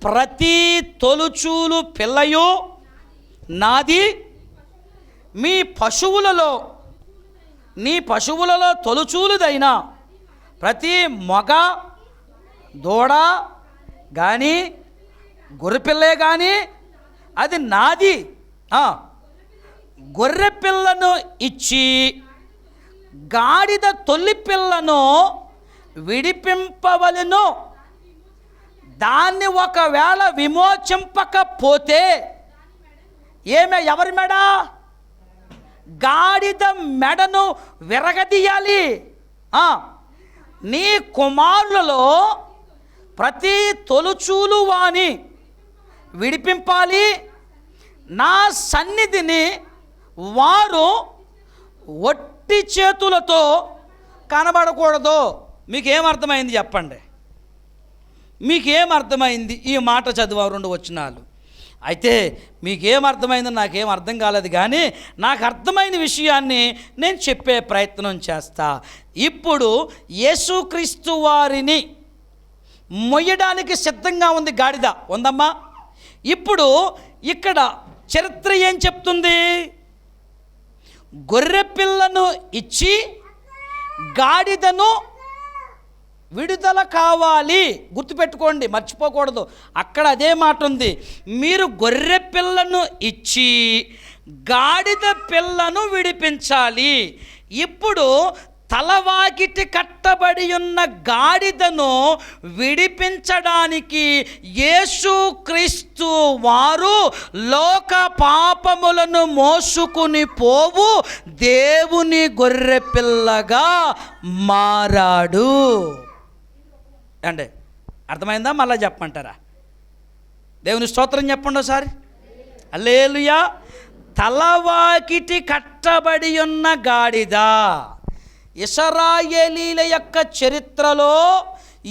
ప్రతి తొలుచూలు పిల్లయు నాది, నీ పశువులలో తొలుచూలుదైనా ప్రతి మగ దూడ కానీ గొర్రెపిల్లే కానీ అది నాది. గొర్రె పిల్లను ఇచ్చి గాడిద తొలి పిల్లను విడిపింపవలెను. దాన్ని ఒకవేళ విమోచింపకపోతే ఎవరి మెడ? గాడిద మెడను విరగదీయాలి. నీ కుమారులలో ప్రతి తొలుచూలు వాని విడిపింపాలి. నా సన్నిధిని వారు ఒట్టి చేతులతో కనబడకూడదు. మీకేమర్థమైంది చెప్పండి? మీకేమర్థమైంది ఈ మాట చదివా 2 వచనాలు? అయితే మీకేమర్థమైందో నాకేం అర్థం కాలేదు, కానీ నాకు అర్థమైన విషయాన్ని నేను చెప్పే ప్రయత్నం చేస్తా. ఇప్పుడు యేసుక్రీస్తు వారిని మొయ్యడానికి సిద్ధంగా ఉంది గాడిద, ఉందమ్మా. ఇప్పుడు ఇక్కడ చరిత్ర ఏం చెప్తుంది? గొర్రె పిల్లను ఇచ్చి గాడిదను విడుదల కావాలి. గుర్తుపెట్టుకోండి, మర్చిపోకూడదు. అక్కడ అదే మాట ఉంది. మీరు గొర్రె పిల్లను ఇచ్చి గాడిద పిల్లను విడిపించాలి. ఇప్పుడు తలవాకిటి కట్టబడి ఉన్న గాడిదను విడిపించడానికి యేసుక్రీస్తు వారు లోక పాపములను మోసుకుని పోవు దేవుని గొర్రె పిల్లగా మారాడు. అంటే అర్థమైందా? మళ్ళీ చెప్పమంటారా? దేవుని స్తోత్రం చెప్పండి ఒకసారి. హల్లెలూయా. తలవాకిటి కట్టబడి ఉన్న గాడిద. ఇశ్రాయేలీల యొక్క చరిత్రలో,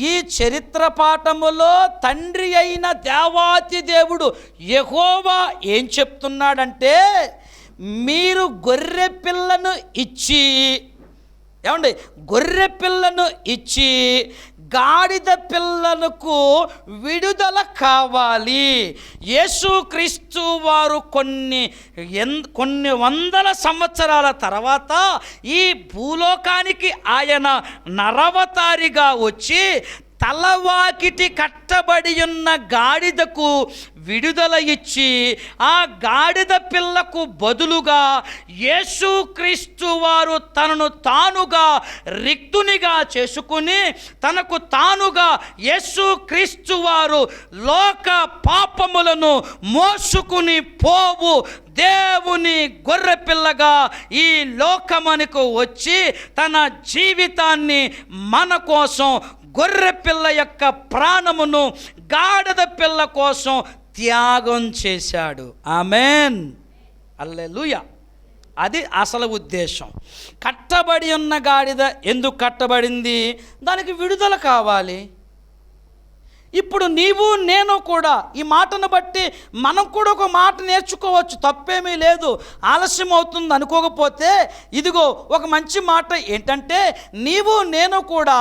ఈ చరిత్ర పాఠములో తండ్రి అయిన దేవాతి దేవుడు యెహోవా ఏం చెప్తున్నాడంటే, మీరు గొర్రె పిల్లను ఇచ్చి, గొర్రె పిల్లను ఇచ్చి గాడిద పిల్లలకు విడుదల కావాలి. యేసుక్రీస్తు వారు కొన్ని వందల సంవత్సరాల తర్వాత ఈ భూలోకానికి ఆయన నరవతారిగా వచ్చి తలవాకిటి కట్టబడి ఉన్న గాడిదకు విడుదల ఇచ్చి ఆ గాడిద పిల్లకు బదులుగా యేసుక్రీస్తు వారు తనను తానుగా రిక్తునిగా చేసుకుని, తనకు తానుగా యేసుక్రీస్తు వారు లోక పాపములను మోసుకుని పోవు దేవుని గొర్రె పిల్లగా ఈ లోకమునకు వచ్చి తన జీవితాన్ని మన కోసం, గొర్రె పిల్ల యొక్క ప్రాణమును గాడిద పిల్ల కోసం త్యాగం చేశాడు. ఆమేన్. హల్లెలూయా. అది అసలు ఉద్దేశం. కట్టబడి ఉన్న గాడిద ఎందుకు కట్టబడింది? దానికి విడుదల కావాలి. ఇప్పుడు నీవు నేను కూడా ఈ మాటను బట్టి మనం కూడా ఒక మాట నేర్చుకోవచ్చు, తప్పేమీ లేదు. ఆలస్యం అవుతుంది అనుకోకపోతే ఇదిగో ఒక మంచి మాట ఏంటంటే, నీవు నేను కూడా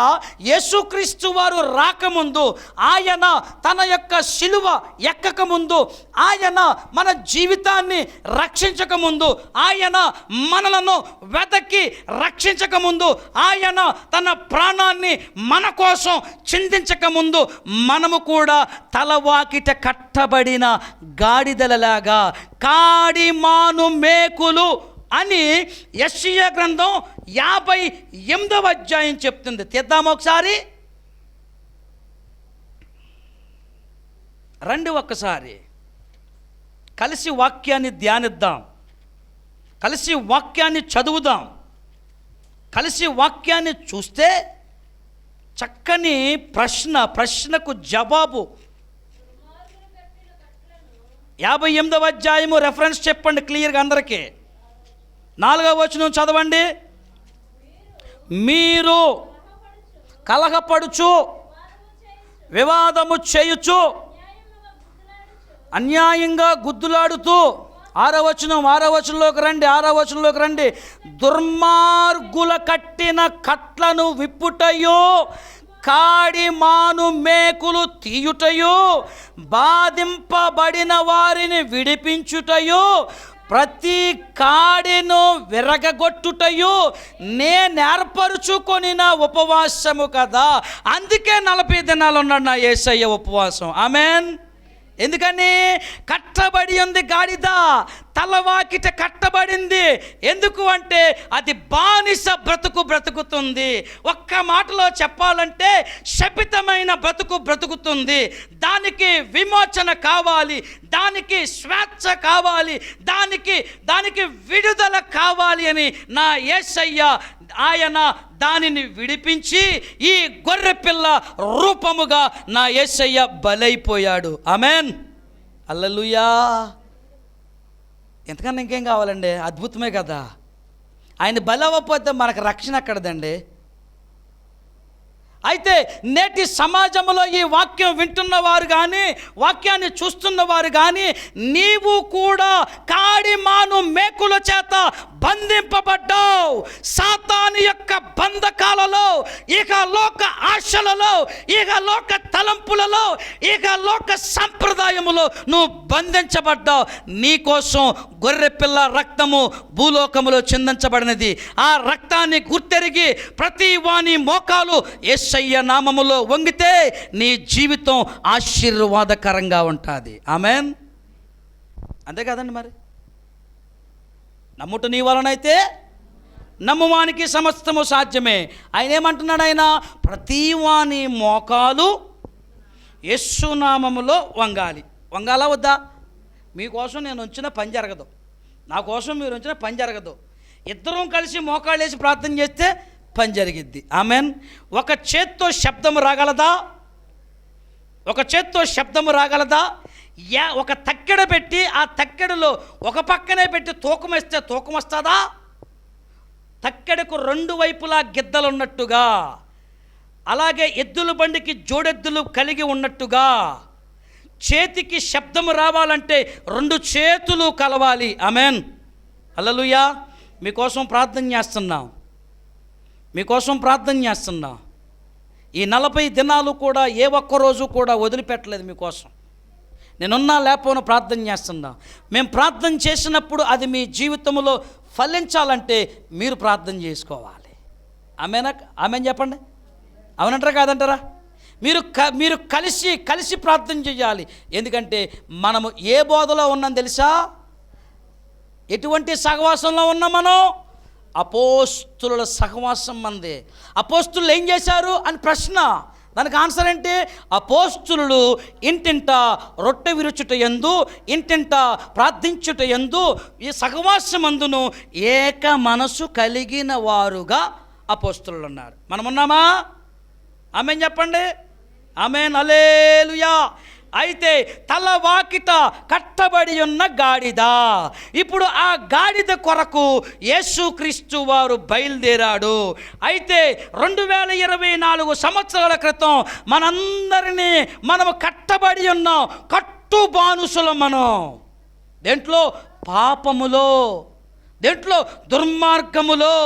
యేసుక్రీస్తు వారు రాకముందు, ఆయన తన యొక్క శిలువ ఎక్కకముందు, ఆయన మన జీవితాన్ని రక్షించకముందు, ఆయన మనలను వెతకి రక్షించకముందు, ఆయన తన ప్రాణాన్ని మన కోసం చిందించకముందు మనము కూడా తలవాకిట కట్టబడిన గాడిదలలాగా కాడిమాను మేకులు అని యెషయా గ్రంథం 58వ అధ్యాయం చెప్తుంది. తీద్దాము ఒకసారి, రండి ఒక్కసారి కలిసి వాక్యాన్ని ధ్యానిద్దాం, కలిసి వాక్యాన్ని చదువుదాం. కలిసి వాక్యాన్ని చూస్తే చక్కని ప్రశ్నకు జవాబు. 58వ అధ్యాయము రెఫరెన్స్ చెప్పండి క్లియర్గా అందరికీ. 4వ వచనం చదవండి. మీరు కలహపడుచు వివాదము చేయుచు అన్యాయంగా గుద్దులాడుతూ, 6వ వచనంలోకి రండి. దుర్మార్గుల కట్టిన కట్లను విప్పుటయో, కాడిమాను మేకులు తీయుటయో, బాధింపబడిన వారిని విడిపించుటయో, ప్రతి కాడిను విరగగొట్టుటయు నేనేర్పరుచుకొనిన ఉపవాసము కదా. అందుకే 40 దినాలు ఉన్నాడు నా యేసయ్య ఉపవాసం. ఆమెన్. ఎందుకని? కట్టబడి ఉంది గాడిద, తలవాకిట కట్టబడింది. ఎందుకు అంటే అది బానిస బ్రతుకుతుంది. ఒక్క మాటలో చెప్పాలంటే శపితమైన బ్రతుకుతుంది. దానికి విమోచన కావాలి, దానికి స్వేచ్ఛ కావాలి, దానికి విడుదల కావాలి అని నా యేసయ్య ఆయన దానిని విడిపించి ఈ గొర్రెపిల్ల రూపముగా నా యేసయ్య బలైపోయాడు. ఆమెన్. హల్లెలూయా. ఎంతకన్నా ఇంకేం కావాలండి? అద్భుతమే కదా. ఆయన బలవ్వకపోతే మనకు రక్షణ ఎక్కడదండి? అయితే నేటి సమాజంలో ఈ వాక్యం వింటున్నవారు కానీ, వాక్యాన్ని చూస్తున్నవారు కానీ, నీవు కూడా కాడిమాను మేకుల చేత బంధింపబడ్డావు. సాతాను యొక్క బంధకాలలో, ఇక లోక ఆశలలో, ఇక లోక తలంపులలో, ఇక లోక సంప్రదాయములో నువ్వు బంధించబడ్డావు. నీకోసం గొర్రెపిల్ల రక్తము భూలోకములో చిందించబడినది. ఆ రక్తాన్ని గుర్తెరిగి ప్రతి వాని మోకాలు యేసయ్య నామములో వంగితే నీ జీవితం ఆశీర్వాదకరంగా ఉంటుంది. ఆమెన్. అంతే కదండి మరి. నమ్ముట నీ వలనైతే నమ్మువానికి సమస్తము సాధ్యమే. ఆయన ఏమంటున్నాడు? ఆయన ప్రతివాని మోకాలు యేసు నామములో వంగాలా వద్దా? మీకోసం నేను ఉంచిన పని జరగదు, నా కోసం మీరు ఉంచిన పని జరగదు. ఇద్దరం కలిసి మోకాళ్ళు వేసి ప్రార్థన చేస్తే పని జరిగిద్ది. ఆమెన్. ఒక చేత్తో శబ్దము రాగలదా? ఒక తక్కెడ పెట్టి ఆ తక్కెడలో ఒక పక్కనే పెట్టి తూకం వేస్తే తూకం వస్తుందా? తక్కెడకు 2 వైపులా గిద్దలు ఉన్నట్టుగా, అలాగే ఎద్దుల బండికి జోడెద్దులు కలిగి ఉన్నట్టుగా చేతికి శబ్దము రావాలంటే 2 చేతులు కలవాలి. ఆమెన్. హల్లెలూయా. మీకోసం ప్రార్థన చేస్తున్నాం. ఈ 40 దినాలు కూడా ఏ ఒక్కరోజు కూడా వదిలిపెట్టలేదు మీకోసం. నేనున్నా లేకపోయినా ప్రార్థన చేస్తున్నా. మేము ప్రార్థన చేసినప్పుడు అది మీ జీవితంలో ఫలించాలంటే మీరు ప్రార్థన చేసుకోవాలి. ఆమెన్ చెప్పండి. అవునంటారా కాదంటారా? మీరు కలిసి ప్రార్థన చేయాలి. ఎందుకంటే మనము ఏ బోధలో ఉన్నాం తెలుసా? ఎటువంటి సహవాసంలో ఉన్నాం మనం? అపోస్తుల సహవాసం మంది. అపోస్తులు ఏం చేశారు అని ప్రశ్న. దానికి ఆన్సర్ ఏంటి? అపోస్తులు ఇంటింట రొట్టె విరుచుట యందు, ఇంటింట ప్రార్థించుట యందు, ఈ సహవాసమందును ఏక మనసు కలిగిన వారుగా అపోస్తులు ఉన్నారు. మనమున్నామా? ఆమెన్ చెప్పండి. ఆమెన్. హల్లెలూయా. అయితే తల వాకిట కట్టబడి ఉన్న గాడిద. ఇప్పుడు ఆ గాడిద కొరకు యేసుక్రీస్తు వారు బయలుదేరాడు. అయితే 2024 సంవత్సరాల క్రితం మనందరినీ మనము కట్టబడి ఉన్నాం, కట్టు బానిసలం మనం. దేంట్లో? పాపములో, దేంట్లో? దుర్మార్గములో.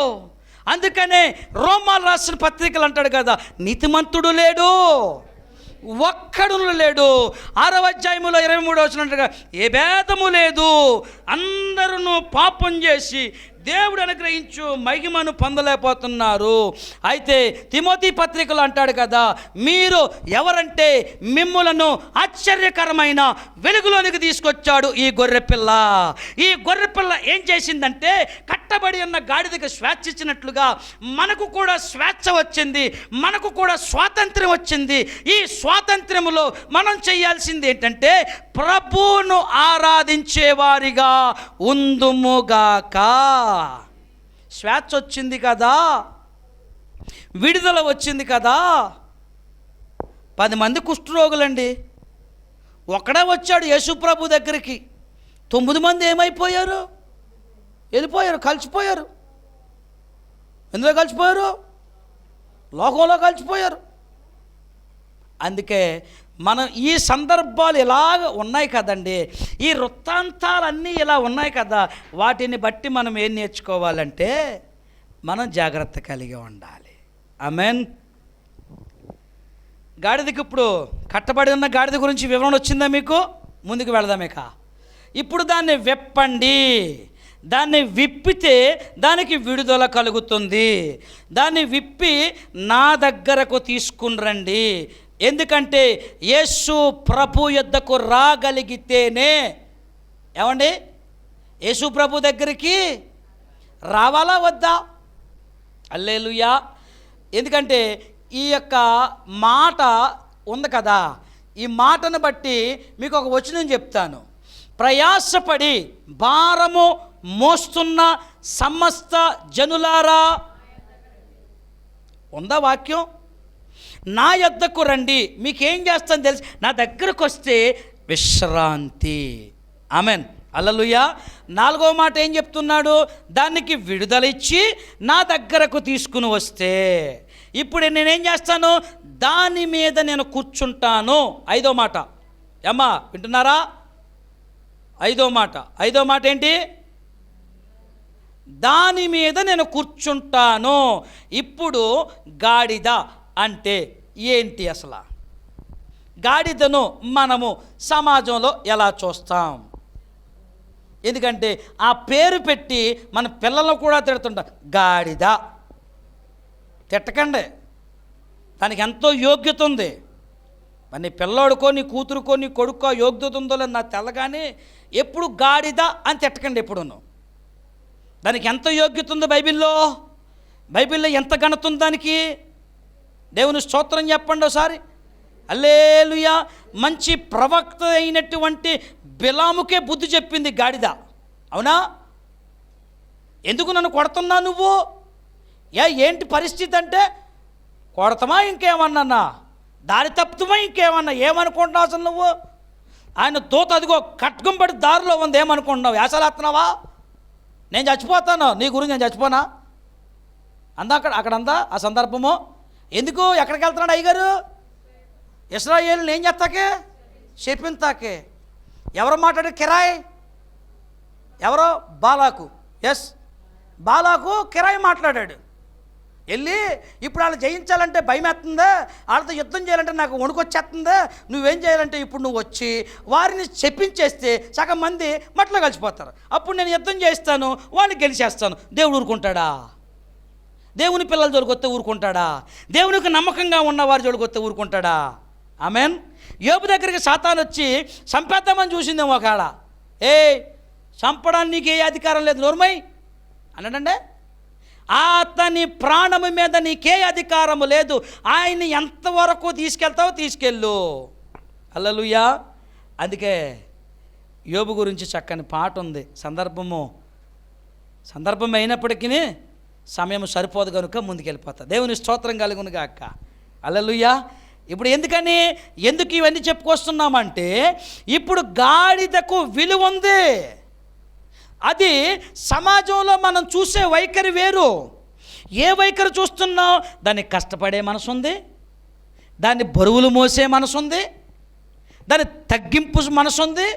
అందుకనే రోమాలు రాసిన పత్రికలు అంటాడు కదా, నీతిమంతుడు లేడు, ఒక్కడును లేడు. 6వ అధ్యాయములో 23వ వచనం అంటాడు, ఏ భేదము లేదు, అందరూ పాపం చేసి దేవుడు అనుగ్రహించు మహిమను పొందలేకపోతున్నారు. అయితే తిమోతి పత్రికలు అంటాడు కదా, మీరు ఎవరంటే మిమ్ములను ఆశ్చర్యకరమైన వెలుగులోనికి తీసుకొచ్చాడు ఈ గొర్రెపిల్ల. ఈ గొర్రెపిల్ల ఏం చేసిందంటే కట్టబడి ఉన్న గాడిదకి స్వేచ్ఛ ఇచ్చినట్లుగా మనకు కూడా స్వేచ్ఛ వచ్చింది, మనకు కూడా స్వాతంత్ర్యం వచ్చింది. ఈ స్వాతంత్ర్యములో మనం చేయాల్సింది ఏంటంటే ప్రభువును ఆరాధించేవారిగా ఉందుముగాక. స్వేచ్ఛ వచ్చింది కదా, విడుదల వచ్చింది కదా. 10 మంది కుష్ఠరోగులండి, ఒకడే వచ్చాడు యేసుప్రభు దగ్గరికి. 9 మంది ఏమైపోయారు? వెళ్ళిపోయారు, కలిసిపోయారు. ఎందులో కలిసిపోయారు? లోకంలో కలిసిపోయారు. అందుకే మనం ఈ సందర్భాలు ఇలాగ ఉన్నాయి కదండి, ఈ వృత్తాంతాలన్నీ ఇలా ఉన్నాయి కదా, వాటిని బట్టి మనం ఏం నేర్చుకోవాలంటే మనం జాగ్రత్త కలిగి ఉండాలి. ఆమేన్. గాడిదకి ఇప్పుడు కట్టబడి ఉన్న గాడిద గురించి వివరణ వచ్చిందా మీకు? ముందుకు వెళదామేక. ఇప్పుడు దాన్ని విప్పండి, దాన్ని విప్పితే దానికి విడుదల కలుగుతుంది. దాన్ని విప్పి నా దగ్గరకు తీసుకుని రండి. ఎందుకంటే యేసు ప్రభు యొద్దకు రాగలిగితేనే, ఏమండి, యేసు ప్రభు దగ్గరికి రావాలా వద్దా? హల్లెలూయా. ఎందుకంటే ఈ యొక్క మాట ఉంది కదా, ఈ మాటను బట్టి మీకు ఒక వచనం చెప్తాను. ప్రయాసపడి భారము మోస్తున్న సమస్త జనులారా, ఉందా వాక్యం? నా యొద్దకు రండి, మీకేం చేస్తాను తెలుసు, నా దగ్గరకు వస్తే విశ్రాంతి. ఆమెన్. హల్లెలూయా. 4వ మాట ఏం చెప్తున్నాడు? దానికి విడుదల ఇచ్చి నా దగ్గరకు తీసుకుని వస్తే ఇప్పుడు నేనేం చేస్తాను? దాని మీద నేను కూర్చుంటాను. 5వ మాట ఏమ్మా వింటున్నారా? 5వ మాట ఏంటి? దాని మీద నేను కూర్చుంటాను. ఇప్పుడు గాడిద అంటే ఏంటి అసలు? గాడిదను మనము సమాజంలో ఎలా చూస్తాం? ఎందుకంటే ఆ పేరు పెట్టి మన పిల్లలను కూడా తిడుతుంటాం, గాడిద. తిట్టకండి, దానికి ఎంతో యోగ్యత ఉంది. మరి నీ పిల్లోడుకో, నీ కూతురుకో, నీ కొడుకో యోగ్యత ఉందో లేదు నాకు తెల్లగానే ఎప్పుడు గాడిద అని తిట్టకండి. ఎప్పుడును దానికి ఎంత యోగ్యత ఉందో బైబిల్లో ఎంత ఘనత ఉంది దానికి. దేవుని స్తోత్రం చెప్పండి ఒకసారి. హల్లెలూయా. మంచి ప్రవక్త అయినటువంటి బిలాముకే బుద్ధి చెప్పింది గాడిద. అవునా? ఎందుకు నన్ను కొడుతున్నావు నువ్వు? ఏంటి పరిస్థితి అంటే, కొడతామా ఇంకేమన్నా, దారి తప్పుతామా ఇంకేమన్నా, ఏమనుకుంటున్నావు అసలు నువ్వు? ఆయన దూత అదిగో కట్కం పడి దారిలో ఉంది, ఏమనుకుంటున్నావు? వేసలేస్తున్నావా? నేను చచ్చిపోతాను, నీ గురించి నేను చచ్చిపోనా అందా అక్కడంతా ఆ సందర్భము. ఎందుకు? ఎక్కడికి వెళ్తున్నాడు అయ్యగారు? ఇశ్రాయేలుని ఏం చేస్తాకే? శపింతాకే. ఎవరు మాట్లాడారు? కిరాయి. ఎవరో? బాలాకు. ఎస్, బాలాకు కిరాయి మాట్లాడాడు. వెళ్ళి ఇప్పుడు వాళ్ళు జయించాలంటే భయం వేస్తుందా, వాళ్ళతో యుద్ధం చేయాలంటే నాకు వణుకొచ్చేస్తుందా, నువ్వేం చేయాలంటే ఇప్పుడు నువ్వు వచ్చి వారిని చెప్పించేస్తే సగం మంది మట్లో కలిసిపోతారు. అప్పుడు నేను యుద్ధం చేస్తాను, వాళ్ళని గెలిచేస్తాను. దేవుడు ఊరుకుంటాడా? దేవుని పిల్లల జోలికొస్తే ఊరుకుంటాడా? దేవునికి నమ్మకంగా ఉన్నవారి జోలికొస్తే ఊరుకుంటాడా? ఆమెన్. యోబు దగ్గరికి సాతాను వచ్చి చంపేద్దామని చూసిందేమో కాడ. చంపడానికి నీకు ఏ అధికారం లేదు, నోర్మై అన్నాడంటే. అతని ప్రాణము మీద నీకే అధికారము లేదు, ఆయన్ని ఎంతవరకు తీసుకెళ్తావో తీసుకెళ్ళు. హల్లెలూయా. అందుకే యోబు గురించి చక్కని పాట ఉంది. సందర్భం అయినప్పటికీ సమయం సరిపోదు కనుక ముందుకెళ్ళిపోతా. దేవుని స్తోత్రం కలుగును గాక. హల్లెలూయా. ఇప్పుడు ఎందుకు ఇవన్నీ చెప్పుకొస్తున్నామంటే, ఇప్పుడు గాడిదకు విలువ ఉంది. అది సమాజంలో మనం చూసే వైఖరి వేరు. ఏ వైఖరి చూస్తున్నాం? దానికి కష్టపడే మనసు ఉంది, దాన్ని బరువులు మోసే మనసు ఉంది, దాని తగ్గింపు మనసు ఉంది.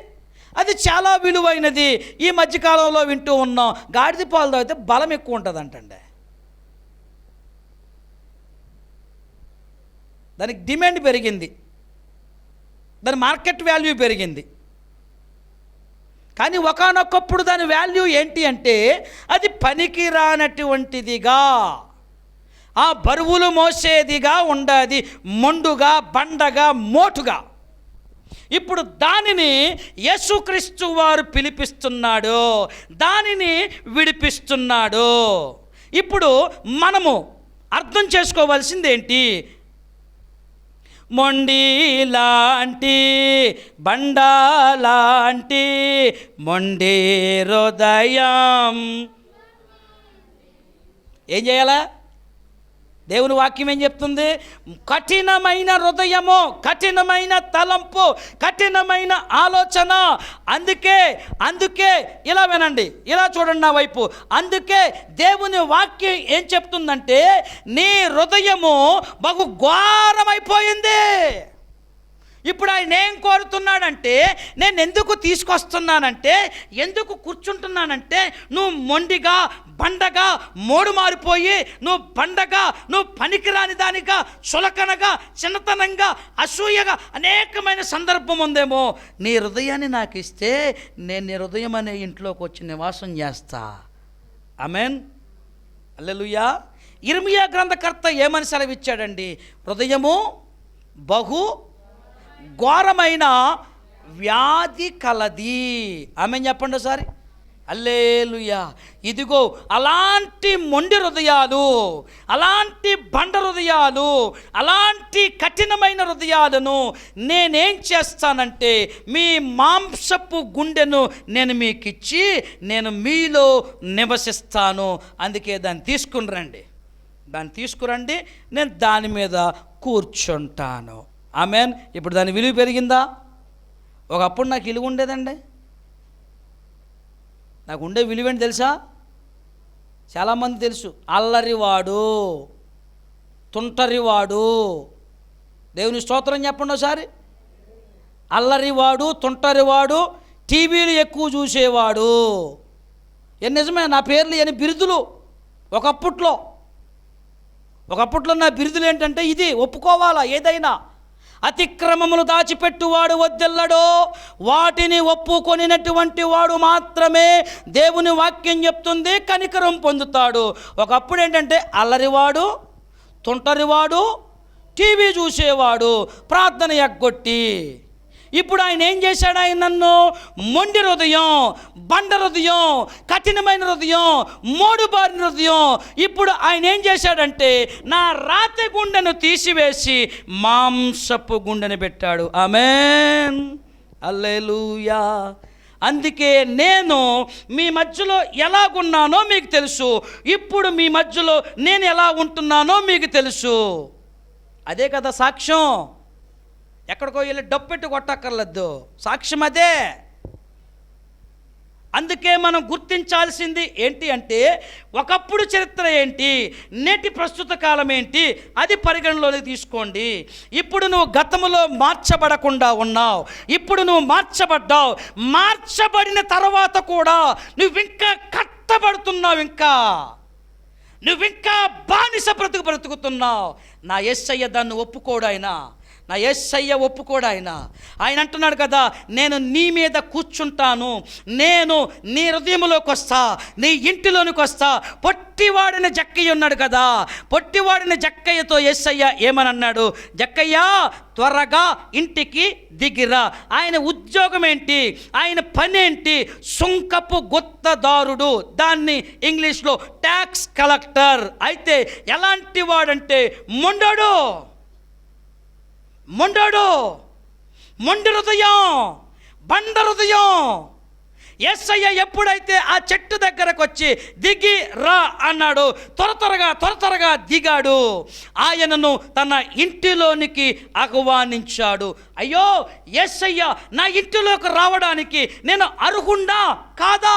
అది చాలా విలువైనది. ఈ మధ్యకాలంలో వింటూ ఉన్నాం, గాడిద పాలు తాగితే బలం ఎక్కువ ఉంటుంది అంటండి. దానికి డిమాండ్ పెరిగింది, దాని మార్కెట్ వాల్యూ పెరిగింది. కానీ ఒకానొకప్పుడు దాని వాల్యూ ఏంటి అంటే, అది పనికి రానటువంటిదిగా, ఆ బరువులు మోసేదిగా ఉండేది, మొండుగా, బండగా, మోటుగా. ఇప్పుడు దానిని యేసుక్రీస్తు వారు పిలిపిస్తున్నాడు, దానిని విడిపిస్తున్నాడు. ఇప్పుడు మనము అర్థం చేసుకోవాల్సింది ఏంటి? మొండి లాంటి, బండాలాంటి మొండి హృదయం ఏం చేయాలా? దేవుని వాక్యం ఏం చెప్తుంది? కఠినమైన హృదయము, కఠినమైన తలంపు, కఠినమైన ఆలోచన. అందుకే ఇలా వినండి, ఇలా చూడండి నా వైపు. అందుకే దేవుని వాక్యం ఏం చెప్తుందంటే, నీ హృదయము బహు ఘోరమైపోయింది. ఇప్పుడు ఆయన ఏం కోరుతున్నాడంటే, నేను ఎందుకు తీసుకొస్తున్నానంటే, ఎందుకు కూర్చుంటున్నానంటే, నువ్వు మొండిగా, బండగా, మోడు మారిపోయి, నువ్వు బండగా, నువ్వు పనికిరాని దానిగా, చులకనగా, చిన్నతనంగా, అసూయగా అనేకమైన సందర్భం ఉందేమో. నీ హృదయాన్ని నాకు ఇస్తే నేను నీ హృదయం అనే ఇంట్లోకి వచ్చి నివాసం చేస్తా. ఆమేన్, హల్లెలూయా. ఇర్మియా గ్రంథకర్త ఏమని సెలవిచ్చాడండి? హృదయము బహు ఘోరమైన వ్యాధి కలది. ఆమేన్ చెప్పండి ఒకసారి. హల్లెలూయా. ఇదిగో అలాంటి మొండి హృదయాలు, అలాంటి బండ హృదయాలు, అలాంటి కఠినమైన హృదయాలను నేనేం చేస్తానంటే, మీ మాంసపు గుండెను నేను మీకు ఇచ్చి నేను మీలో నివసిస్తాను. అందుకే దాన్ని తీసుకురండి, నేను దాని మీద కూర్చుంటాను. ఆమేన్. ఇప్పుడు దాని విలువ పెరిగిందా? ఒకప్పుడు నాకు విలువ ఉండేదండి. నాకు ఉండే విలువ ఏంటి తెలుసా? చాలామంది తెలుసు, అల్లరివాడు, తుంటరివాడు. దేవుని స్తోత్రం చెప్పండి ఒకసారి. అల్లరివాడు, తుంటరివాడు, టీవీలు ఎక్కువ చూసేవాడు. నిజమే, నా పేర్లు ఎన్ని బిరుదులు. ఒకప్పట్లో నా బిరుదులు ఏంటంటే, ఇది ఒప్పుకోవాలా, ఏదైనా అతిక్రమములు దాచిపెట్టువాడు వద్దెల్లడో, వాటిని ఒప్పుకొనినటువంటి వాడు మాత్రమే దేవుని వాక్యం చెప్తుంది కనికరం పొందుతాడు. ఒకప్పుడు ఏంటంటే అల్లరివాడు, తుంటరివాడు, టీవీ చూసేవాడు, ప్రార్థన ఎగ్గొట్టి. ఇప్పుడు ఆయన ఏం చేశాడు? ఆయన నన్ను మొండి హృదయం, బండ హృదయం, కఠినమైన హృదయం, మోడుబారిన హృదయం. ఇప్పుడు ఆయన ఏం చేశాడంటే, నా రాతి గుండెను తీసివేసి మాంసపు గుండెను పెట్టాడు. ఆమేన్, హల్లెలూయా. అందుకే నేను మీ మధ్యలో ఎలాగున్నానో మీకు తెలుసు. ఇప్పుడు మీ మధ్యలో నేను ఎలా ఉంటున్నానో మీకు తెలుసు. అదే కదా సాక్ష్యం. ఎక్కడికో వెళ్ళి డప్పెట్టు కొట్టక్కర్లేదు, సాక్ష్యం అదే. అందుకే మనం గుర్తించాల్సింది ఏంటి అంటే, ఒకప్పుడు చరిత్ర ఏంటి, నేటి ప్రస్తుత కాలం ఏంటి, అది పరిగణలోకి తీసుకోండి. ఇప్పుడు నువ్వు గతంలో మార్చబడకుండా ఉన్నావు, ఇప్పుడు నువ్వు మార్చబడ్డావు. మార్చబడిన తర్వాత కూడా నువ్వింకా కట్టబడుతున్నావు, నువ్వింకా బానిస బ్రతుకుతున్నావు. నా యేసయ్య దాన్ని ఒప్పుకోడు. నా యేసయ్య ఒప్పుకోడు. ఆయన అంటున్నాడు కదా, నేను నీ మీద కూర్చుంటాను, నేను నీ హృదయంలోకి వస్తా, నీ ఇంటిలోనికి వస్తా. పొట్టివాడిని జక్కయ్య ఉన్నాడు కదా, పొట్టివాడిని జక్కయ్యతో యేసయ్య ఏమని అన్నాడు? జక్కయ్య, త్వరగా ఇంటికి దిగిరా. ఆయన ఉద్యోగం ఏంటి? ఆయన పని ఏంటి? సుంకపు గుత్తదారుడు, దాన్ని ఇంగ్లీష్లో ట్యాక్స్ కలెక్టర్. అయితే ఎలాంటి వాడంటే మొండడు, మొండి హృదయం, బండ హృదయం. యేసయ్య ఎప్పుడైతే ఆ చెట్టు దగ్గరకు వచ్చి దిగి రా అన్నాడు, త్వరగా దిగాడు. ఆయనను తన ఇంటిలోనికి ఆహ్వానించాడు. అయ్యో యేసయ్య నా ఇంటిలోకి రావడానికి నేను అర్హుండా కాదా?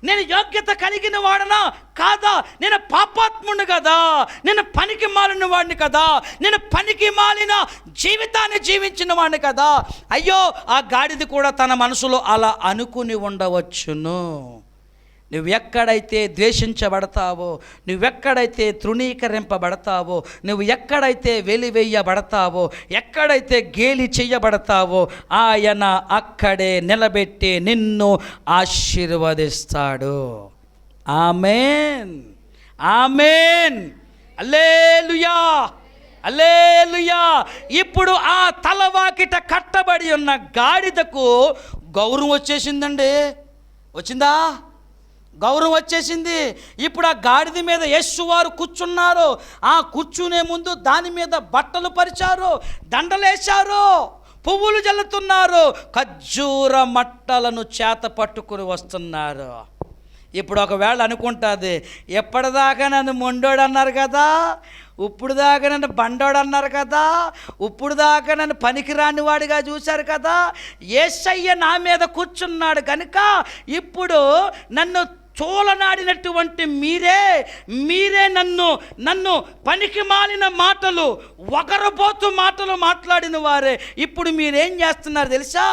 నేను యోగ్యత కలిగిన వాడనా కాదా? నేను పాపాత్ముడిని కదా, నేను పనికి మాలిన వాడిని కదా, నేను పనికి మాలిన జీవితాన్ని జీవించిన వాడిని కదా. అయ్యో ఆ గాడిద కూడా తన మనసులో అలా అనుకుని ఉండవచ్చును. నువ్వెక్కడైతే ద్వేషించబడతావో, నువ్వెక్కడైతే తృణీకరింపబడతావో, నువ్వు ఎక్కడైతే వెలివేయబడతావో, ఎక్కడైతే గేలి చెయ్యబడతావో, ఆయన అక్కడే నిలబెట్టి నిన్ను ఆశీర్వదిస్తాడు. ఆమేన్, ఆమేన్, హల్లెలూయా, హల్లెలూయా. ఇప్పుడు ఆ తలవాకిట కట్టబడి ఉన్న గాడిదకు గౌరవం వచ్చేసిందండి. వచ్చిందా? గౌరవం వచ్చేసింది. ఇప్పుడు ఆ గాడిద మీద యేసువారు కూర్చున్నారు. ఆ కూర్చునే ముందు దాని మీద బట్టలు పరిచారు, దండలేశారు, పువ్వులు జల్లుతున్నారు, ఖర్జూర మట్టలను చేత పట్టుకుని వస్తున్నారు. ఇప్పుడు ఒకవేళ అనుకుంటుంది, ఎప్పటిదాకా నన్ను మొండోడు అన్నారు కదా, ఇప్పుడు దాకా నన్ను బండోడు అన్నారు కదా, ఇప్పుడు దాకా నన్ను పనికిరాని వాడిగా చూశారు కదా, యేసయ్య నా మీద కూర్చున్నాడు కనుక ఇప్పుడు నన్ను చూలనాడినటువంటి మీరే నన్ను పనికి మాలిన మాటలు, వగరబోతు మాటలు మాట్లాడిన వారే ఇప్పుడు మీరేం చేస్తున్నారు తెలుసా?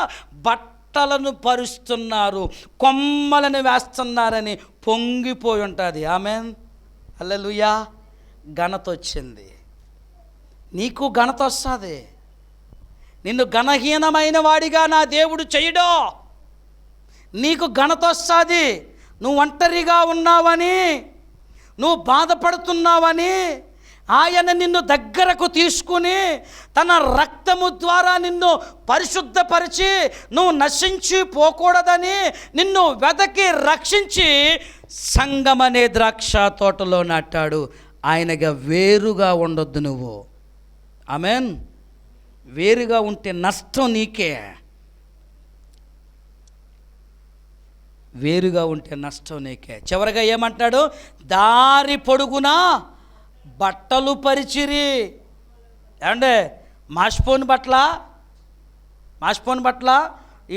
బట్టలను పరుస్తున్నారు, కొమ్మలను వేస్తున్నారని పొంగిపోయి ఉంటుంది. ఆమేన్, హల్లెలూయా. ఘనత వచ్చింది. నీకు ఘనత వస్తుంది. నిన్ను ఘనహీనమైన వాడిగా నా దేవుడు చేయడో. నీకు ఘనత వస్తుంది. నువ్వు ఒంటరిగా ఉన్నావని, నువ్వు బాధపడుతున్నావని ఆయన నిన్ను దగ్గరకు తీసుకుని తన రక్తము ద్వారా నిన్ను పరిశుద్ధపరిచి నువ్వు నశించి పోకూడదని నిన్ను వెదకి రక్షించి సంగమనే ద్రాక్ష తోటలో నాటాడు. ఆయనగా వేరుగా ఉండొద్దు నువ్వు. ఆమేన్. వేరుగా ఉంటే నష్టం నీకే. వేరుగా ఉంటే నష్టం నీకే. చివరిగా ఏమంటాడు? దారి పొడుగునా బట్టలు పరిచిరి. ఏమంటే మాసిపోని బట్టల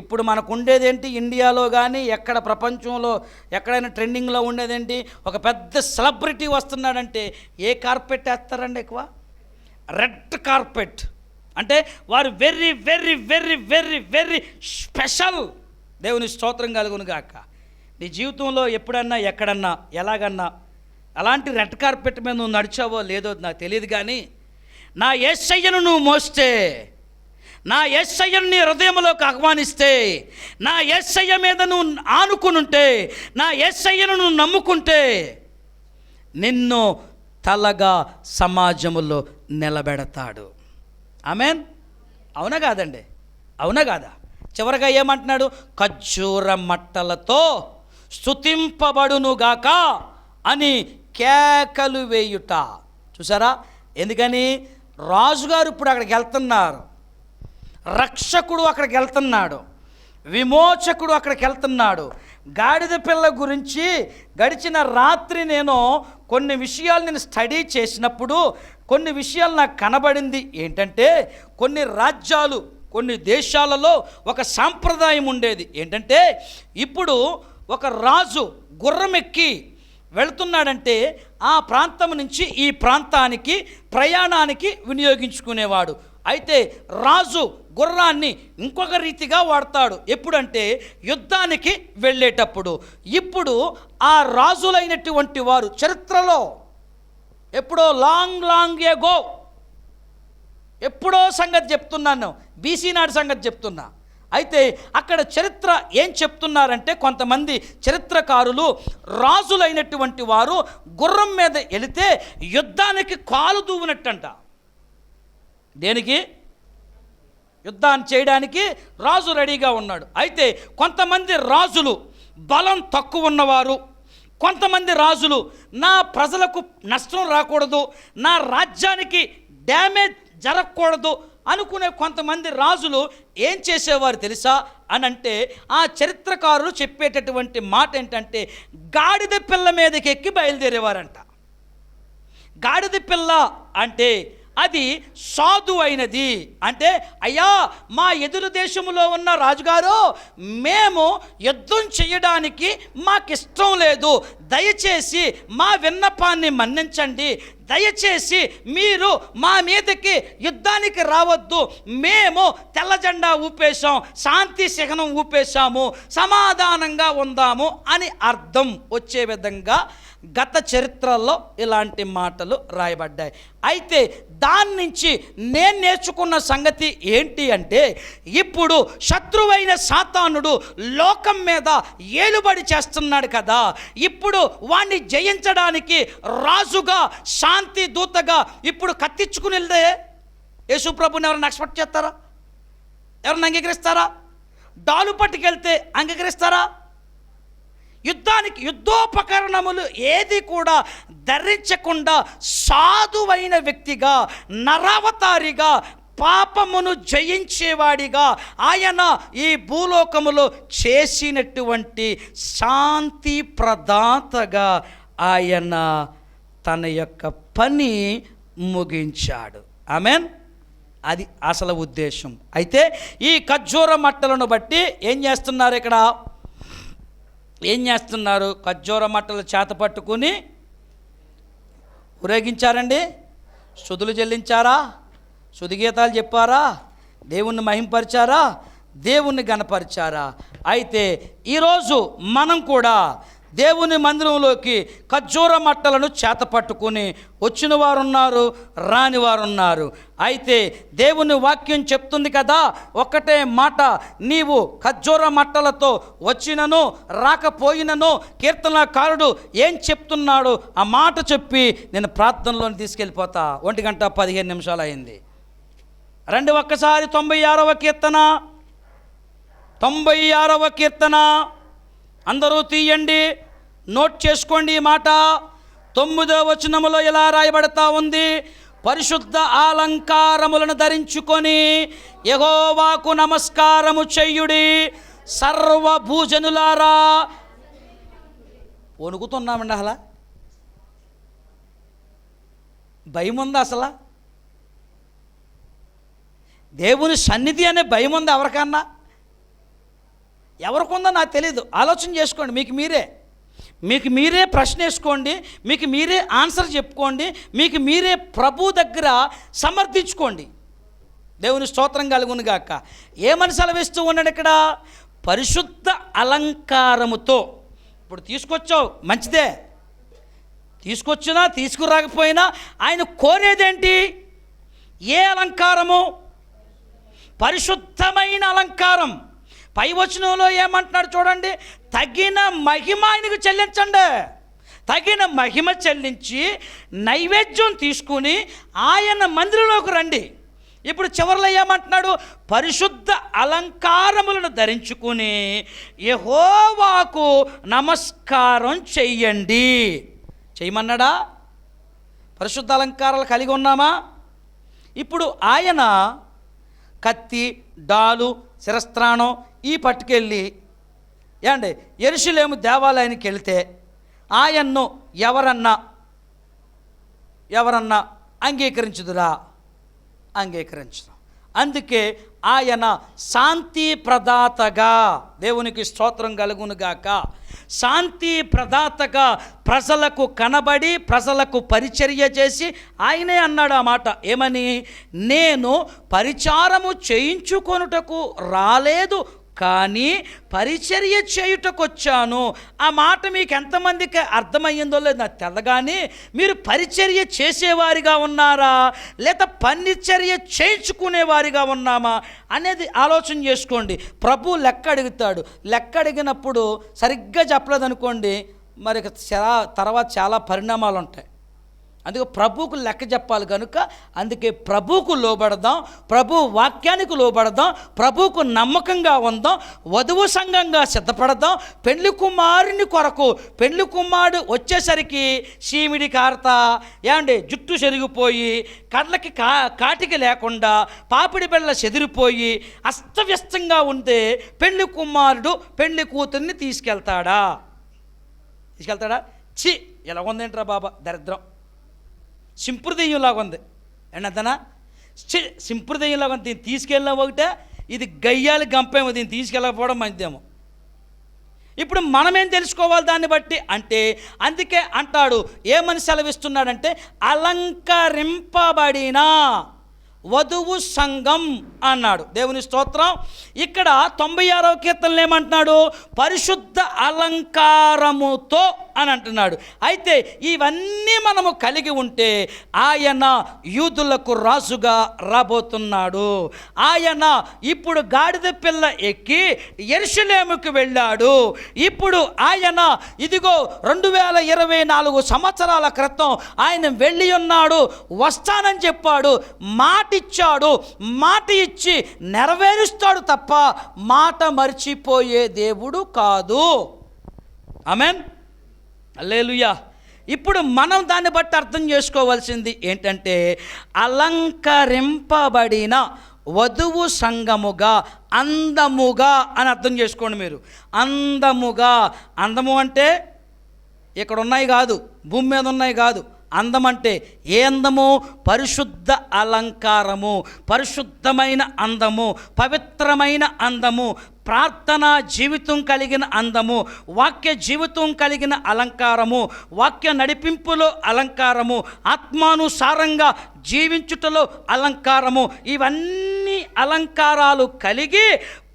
ఇప్పుడు మనకు ఉండేదేంటి? ఇండియాలో కానీ ఎక్కడ ప్రపంచంలో ఎక్కడైనా ట్రెండింగ్లో ఉండేదేంటి? ఒక పెద్ద సెలబ్రిటీ వస్తున్నాడంటే ఏ కార్పెట్ వేస్తారండి ఎక్కువ? Red carpet. అంటే వారు very very very very very special. దేవుని స్తోత్రం కలుగును గాక. నీ జీవితంలో ఎప్పుడన్నా ఎక్కడన్నా ఎలాగన్నా అలాంటి రెడ్ కార్పెట్ మీద నువ్వు నడిచావో లేదో నాకు తెలియదు, కానీ నా యేసయ్యను నువ్వు మోస్తే, నా యేసయ్యను నీ హృదయంలోకి ఆహ్వానిస్తే, నా యేసయ్య మీద నువ్వు ఆనుకునుంటే, నా యేసయ్యను నువ్వు నమ్ముకుంటే నిన్ను తలగా సమాజములో నిలబెడతాడు. ఆమేన్. అవునా కాదండి? అవునా కాదా? చివరగా ఏమంటున్నాడు? ఖర్జూర మట్టలతో స్తుతింపబడునుగాక అని కేకలు వేయుట. చూసారా? ఎందుకని? రాజుగారు ఇప్పుడు అక్కడికి వెళ్తున్నారు, రక్షకుడు అక్కడికి వెళ్తున్నాడు, విమోచకుడు అక్కడికి వెళ్తున్నాడు. గాడిద పిల్ల గురించి గడిచిన రాత్రి నేను కొన్ని విషయాలు నేను స్టడీ చేసినప్పుడు కొన్ని విషయాలు నాకు కనబడింది. ఏంటంటే కొన్ని రాజ్యాలు, కొన్ని దేశాలలో ఒక సాంప్రదాయం ఉండేది. ఏంటంటే ఇప్పుడు ఒక రాజు గుర్రం ఎక్కి వెళుతున్నాడంటే ఆ ప్రాంతం నుంచి ఈ ప్రాంతానికి ప్రయాణానికి వినియోగించుకునేవాడు. అయితే రాజు గుర్రాన్ని ఇంకొక రీతిగా వాడతాడు. ఎప్పుడంటే యుద్ధానికి వెళ్ళేటప్పుడు. ఇప్పుడు ఆ రాజులైనటువంటి వారు చరిత్రలో ఎప్పుడో లాంగ్ ఎగో, ఎప్పుడో సంగతి చెప్తున్నాను, బీసీ నాటి సంగతి చెప్తున్నా. అయితే అక్కడ చరిత్ర ఏం చెప్తున్నారంటే కొంతమంది చరిత్రకారులు రాజులైనటువంటి వారు గుర్రం మీద వెళితే యుద్ధానికి కాలు దూవినట్టంట. దేనికి? యుద్ధాన్ని చేయడానికి రాజు రెడీగా ఉన్నాడు. అయితే కొంతమంది రాజులు బలం తక్కువ ఉన్నవారు, కొంతమంది రాజులు నా ప్రజలకు నష్టం రాకూడదు, నా రాజ్యానికి డ్యామేజ్ జరగకూడదు అనుకునే కొంతమంది రాజులు ఏం చేసేవారు తెలుసా అని అంటే, ఆ చరిత్రకారులు చెప్పేటటువంటి మాట ఏంటంటే, గాడిద పిల్ల మీదకి ఎక్కి బయలుదేరేవారంట. గాడిద పిల్ల అంటే అది సాధు అయినది. అంటే, అయ్యా మా ఎదురు దేశంలో ఉన్న రాజుగారు, మేము యుద్ధం చేయడానికి మాకిష్టం లేదు, దయచేసి మా విన్నపాన్ని మన్నించండి, దయచేసి మీరు మా మీదకి యుద్ధానికి రావద్దు, మేము తెల్ల జెండా ఊపేశాం, శాంతి శిఖనం ఊపేశాము, సమాధానంగా ఉందాము అని అర్థం వచ్చే విధంగా గత చరిత్రల్లో ఇలాంటి మాటలు రాయబడ్డాయి. అయితే దాని నుంచి నేను నేర్చుకున్న సంగతి ఏంటి అంటే, ఇప్పుడు శత్రువైన సాతానుడు లోకం మీద ఏలుబడి చేస్తున్నాడు కదా, ఇప్పుడు వాణ్ణి జయించడానికి రాజుగా, శాంతి దూతగా ఇప్పుడు కత్తిచ్చుకుని వెళ్తే యేసుప్రభుని ఎవరైనా ఎక్స్పెక్ట్ చేస్తారా? ఎవరైనా అంగీకరిస్తారా? డాలు పట్టుకెళ్తే అంగీకరిస్తారా? యుద్ధానికి యుద్ధోపకరణములు ఏది కూడా ధరించకుండా సాధువైన వ్యక్తిగా, నరావతారిగా, పాపమును జయించేవాడిగా ఆయన ఈ భూలోకములో చేసినటువంటి శాంతి ప్రదాతగా ఆయన తన యొక్క పని ముగించాడు. ఆమెన్. అది అసలు ఉద్దేశం. అయితే ఈ ఖర్జూర మట్టలను బట్టి ఏం చేస్తున్నారు? ఇక్కడ ఏం చేస్తున్నారు? ఖర్జూర మట్టలు చేత పట్టుకుని ఊరేగించారండి. స్తుతులు చెల్లించారా? స్తుతిగీతాలు చెప్పారా? దేవుణ్ణి మహింపరిచారా? దేవుణ్ణి గణపరిచారా? అయితే ఈరోజు మనం కూడా దేవుని మందిరంలోకి ఖర్జూర మట్టలను చేత పట్టుకుని వచ్చిన వారు ఉన్నారు, రాని వారు ఉన్నారు. అయితే దేవుని వాక్యం చెప్తుంది కదా, ఒక్కటే మాట, నీవు ఖర్జూర మట్టలతో వచ్చినను రాకపోయినను కీర్తనకారుడు ఏం చెప్తున్నాడు ఆ మాట చెప్పి నేను ప్రార్థనలోని తీసుకెళ్ళిపోతా. 1:15 అయింది. రండి ఒక్కసారి 96వ కీర్తన, 96వ కీర్తన అందరూ తీయండి, నోట్ చేసుకోండి. ఈ మాట 9వ వచనములో ఇలా రాయబడతా ఉంది, పరిశుద్ధ అలంకారములను ధరించుకొని యెహోవాకు నమస్కారము చెయ్యుడి సర్వభూజనులారా. వణుకుతున్నామండి. అసలు భయం ఉందా? అసలు దేవుని సన్నిధి అనే భయం ఉంది ఎవరికన్నా? ఎవరికుందో నాకు తెలీదు. ఆలోచన చేసుకోండి. మీకు మీరే ప్రశ్న వేసుకోండి, మీకు మీరే ఆన్సర్ చెప్పుకోండి, మీకు మీరే ప్రభు దగ్గర సమర్థించుకోండి. దేవుని స్తోత్రం కలుగును గాక. ఏమని సెలవిస్తూ ఉన్నాడు ఇక్కడ? పరిశుద్ధ అలంకారముతో. ఇప్పుడు తీసుకొచ్చావు, మంచిదే. తీసుకొచ్చినా తీసుకురాకపోయినా ఆయన కోరేదేంటి? ఏ అలంకారము? పరిశుద్ధమైన అలంకారం. పై వచనంలో ఏమంటున్నాడు చూడండి, తగిన మహిమ ఆయనకు చెల్లించండి. తగిన మహిమ చెల్లించి నైవేద్యం తీసుకుని ఆయన మందిరంలోకి రండి. ఇప్పుడు చివరిలో ఏమంటున్నాడు? పరిశుద్ధ అలంకారములను ధరించుకుని యెహోవాకు నమస్కారం చెయ్యండి. చేయమన్నాడా? పరిశుద్ధ అలంకారాలు కలిగి ఉన్నామా? ఇప్పుడు ఆయన కత్తి, డాలు, శిరస్త్రాణం ఈ పట్టుకెళ్ళి ఏమండి యెరూషలేము దేవాలయానికి వెళితే ఆయన్ను ఎవరన్నా అంగీకరించుదురా? అంగీకరించదు. అందుకే ఆయన శాంతి ప్రదాతగా, దేవునికి స్తోత్రం కలుగునుగాక, శాంతి ప్రదాతగా ప్రజలకు కనబడి ప్రజలకు పరిచర్య చేసి ఆయనే అన్నాడు ఆ మాట. ఏమని? నేను పరిచారము చేయించుకొనుటకు రాలేదు, కానీ పరిచర్య చేయుటకు వచ్చాను. ఆ మాట మీకు ఎంతమందికి అర్థమయ్యిందో లేదు నాకు తెలగాని, మీరు పరిచర్య చేసేవారిగా ఉన్నారా లేదా పరిచర్య చేయించుకునేవారిగా ఉన్నామా అనేది ఆలోచన చేసుకోండి. ప్రభు లెక్క అడుగుతాడు. లెక్క అడిగినప్పుడు సరిగ్గా చెప్పలేదనుకోండి, మరి తర్వాత చాలా పరిణామాలు ఉంటాయి. అందుకే ప్రభువుకు లెక్క చెప్పాలి కనుక అందుకే ప్రభువుకు లోబడదాం, ప్రభు వాక్యానికి లోబడదాం, ప్రభువుకు నమ్మకంగా ఉందాం, వధువు సంఘంగా సిద్ధపడదాం. పెళ్లి కుమారుని కొరకు పెళ్లి కుమారుడు వచ్చేసరికి చీమిడి కారతా ఏమండి జుట్టు చెరిగిపోయి కళ్ళకి కాటికి లేకుండా పాపిడి బిళ్ళ చెదిరిపోయి అస్తవ్యస్తంగా ఉంటే పెళ్లి కుమారుడు పెళ్లి కూతుర్ని తీసుకెళ్తాడా? చి ఇలా ఉందేంట్రా బాబా దరిద్రం, సింప్రదయ్యంలాగా ఉంది ఏంటంతనా, సింప్రదయ్యంలాగా ఉంది. దీన్ని తీసుకెళ్ళినా ఒకటే, ఇది గయ్యాలి గంపేమో, దీన్ని తీసుకెళ్ళకపోవడం మంచిదేమో. ఇప్పుడు మనమేం తెలుసుకోవాలి దాన్ని బట్టి అంటే, అందుకే అంటాడు, ఏమని సెలవిస్తున్నాడంటే అలంకరింపబడిన వధువు సంఘం అన్నాడు. దేవుని స్తోత్రం. ఇక్కడ 96వ కీర్తనలో ఏమంటున్నాడు? పరిశుద్ధ అలంకారముతో అని అంటున్నాడు. అయితే ఇవన్నీ మనము కలిగి ఉంటే ఆయన యూదులకు రాజుగా రాబోతున్నాడు. ఆయన ఇప్పుడు గాడిద పిల్ల ఎక్కి యెరూషలేముకు వెళ్ళాడు. ఇప్పుడు ఆయన ఇదిగో 2024 సంవత్సరాల క్రితం ఆయన వెళ్ళి ఉన్నాడు, వస్తానని చెప్పాడు, మాటిచ్చాడు, మాట ఇచ్చి నెరవేరుస్తాడు తప్ప మాట మర్చిపోయే దేవుడు కాదు. ఆమేన్, హల్లెలూయా. ఇప్పుడు మనం దాన్ని బట్టి అర్థం చేసుకోవాల్సింది ఏంటంటే అలంకరింపబడిన వధువు సంఘముగా, అందముగా అని అర్థం చేసుకోండి మీరు. అందముగా, అందము అంటే ఇక్కడ ఉన్నాయి కాదు, భూమి మీద ఉన్నాయి కాదు. అందం అంటే ఏ అందము? పరిశుద్ధ అలంకారము, పరిశుద్ధమైన అందము, పవిత్రమైన అందము, ప్రార్థనా జీవితం కలిగిన అందము, వాక్య జీవితం కలిగిన అలంకారము, వాక్య నడిపింపులో అలంకారము, ఆత్మానుసారంగా జీవించుటలో అలంకారము. ఇవన్నీ అలంకారాలు కలిగి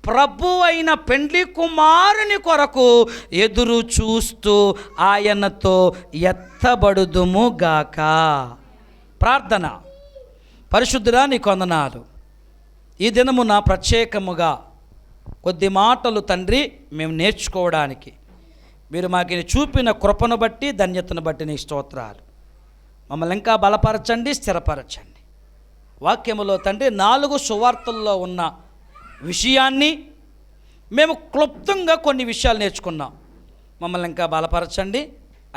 ప్రభు అయిన పెండ్లి కుమారుని కొరకు ఎదురు చూస్తూ ఆయనతో ఎత్తబడుదుము గాక. ప్రార్థన. పరిశుద్ధుడా నీకు వందనాలు. ఈ దినమున ప్రత్యేకముగా కొద్ది మాటలు తండ్రి మేము నేర్చుకోవడానికి మీరు మాకు చూపిన కృపను బట్టి, ధన్యతను బట్టి నీ స్తోత్రాలు. మమ్మల్ని ఇంకా బలపరచండి, స్థిరపరచండి. వాక్యములో తండ్రి 4 సువార్తల్లో ఉన్న విషయాన్ని మేము క్లుప్తంగా కొన్ని విషయాలు నేర్చుకున్నాం. మమ్మల్ని ఇంకా బలపరచండి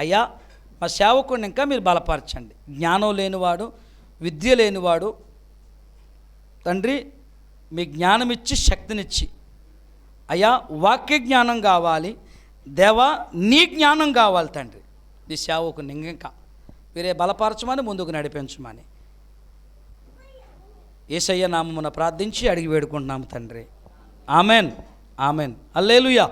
అయ్యా. మా సేవకుడిని ఇంకా మీరు బలపరచండి. జ్ఞానం లేనివాడు, విద్య లేనివాడు తండ్రి మీ జ్ఞానం ఇచ్చి, శక్తినిచ్చి అయ్యా వాక్య జ్ఞానం కావాలి దేవా, నీ జ్ఞానం కావాలి తండ్రి. నీ సేవకుని ఇంకా మీరే బలపరచమని, ముందుకు నడిపించమని యేసయ్య నామమున ప్రార్థించి అడిగి వేడుకుంటున్నాము తండ్రి. ఆమెన్, ఆమెన్, హల్లెలూయా.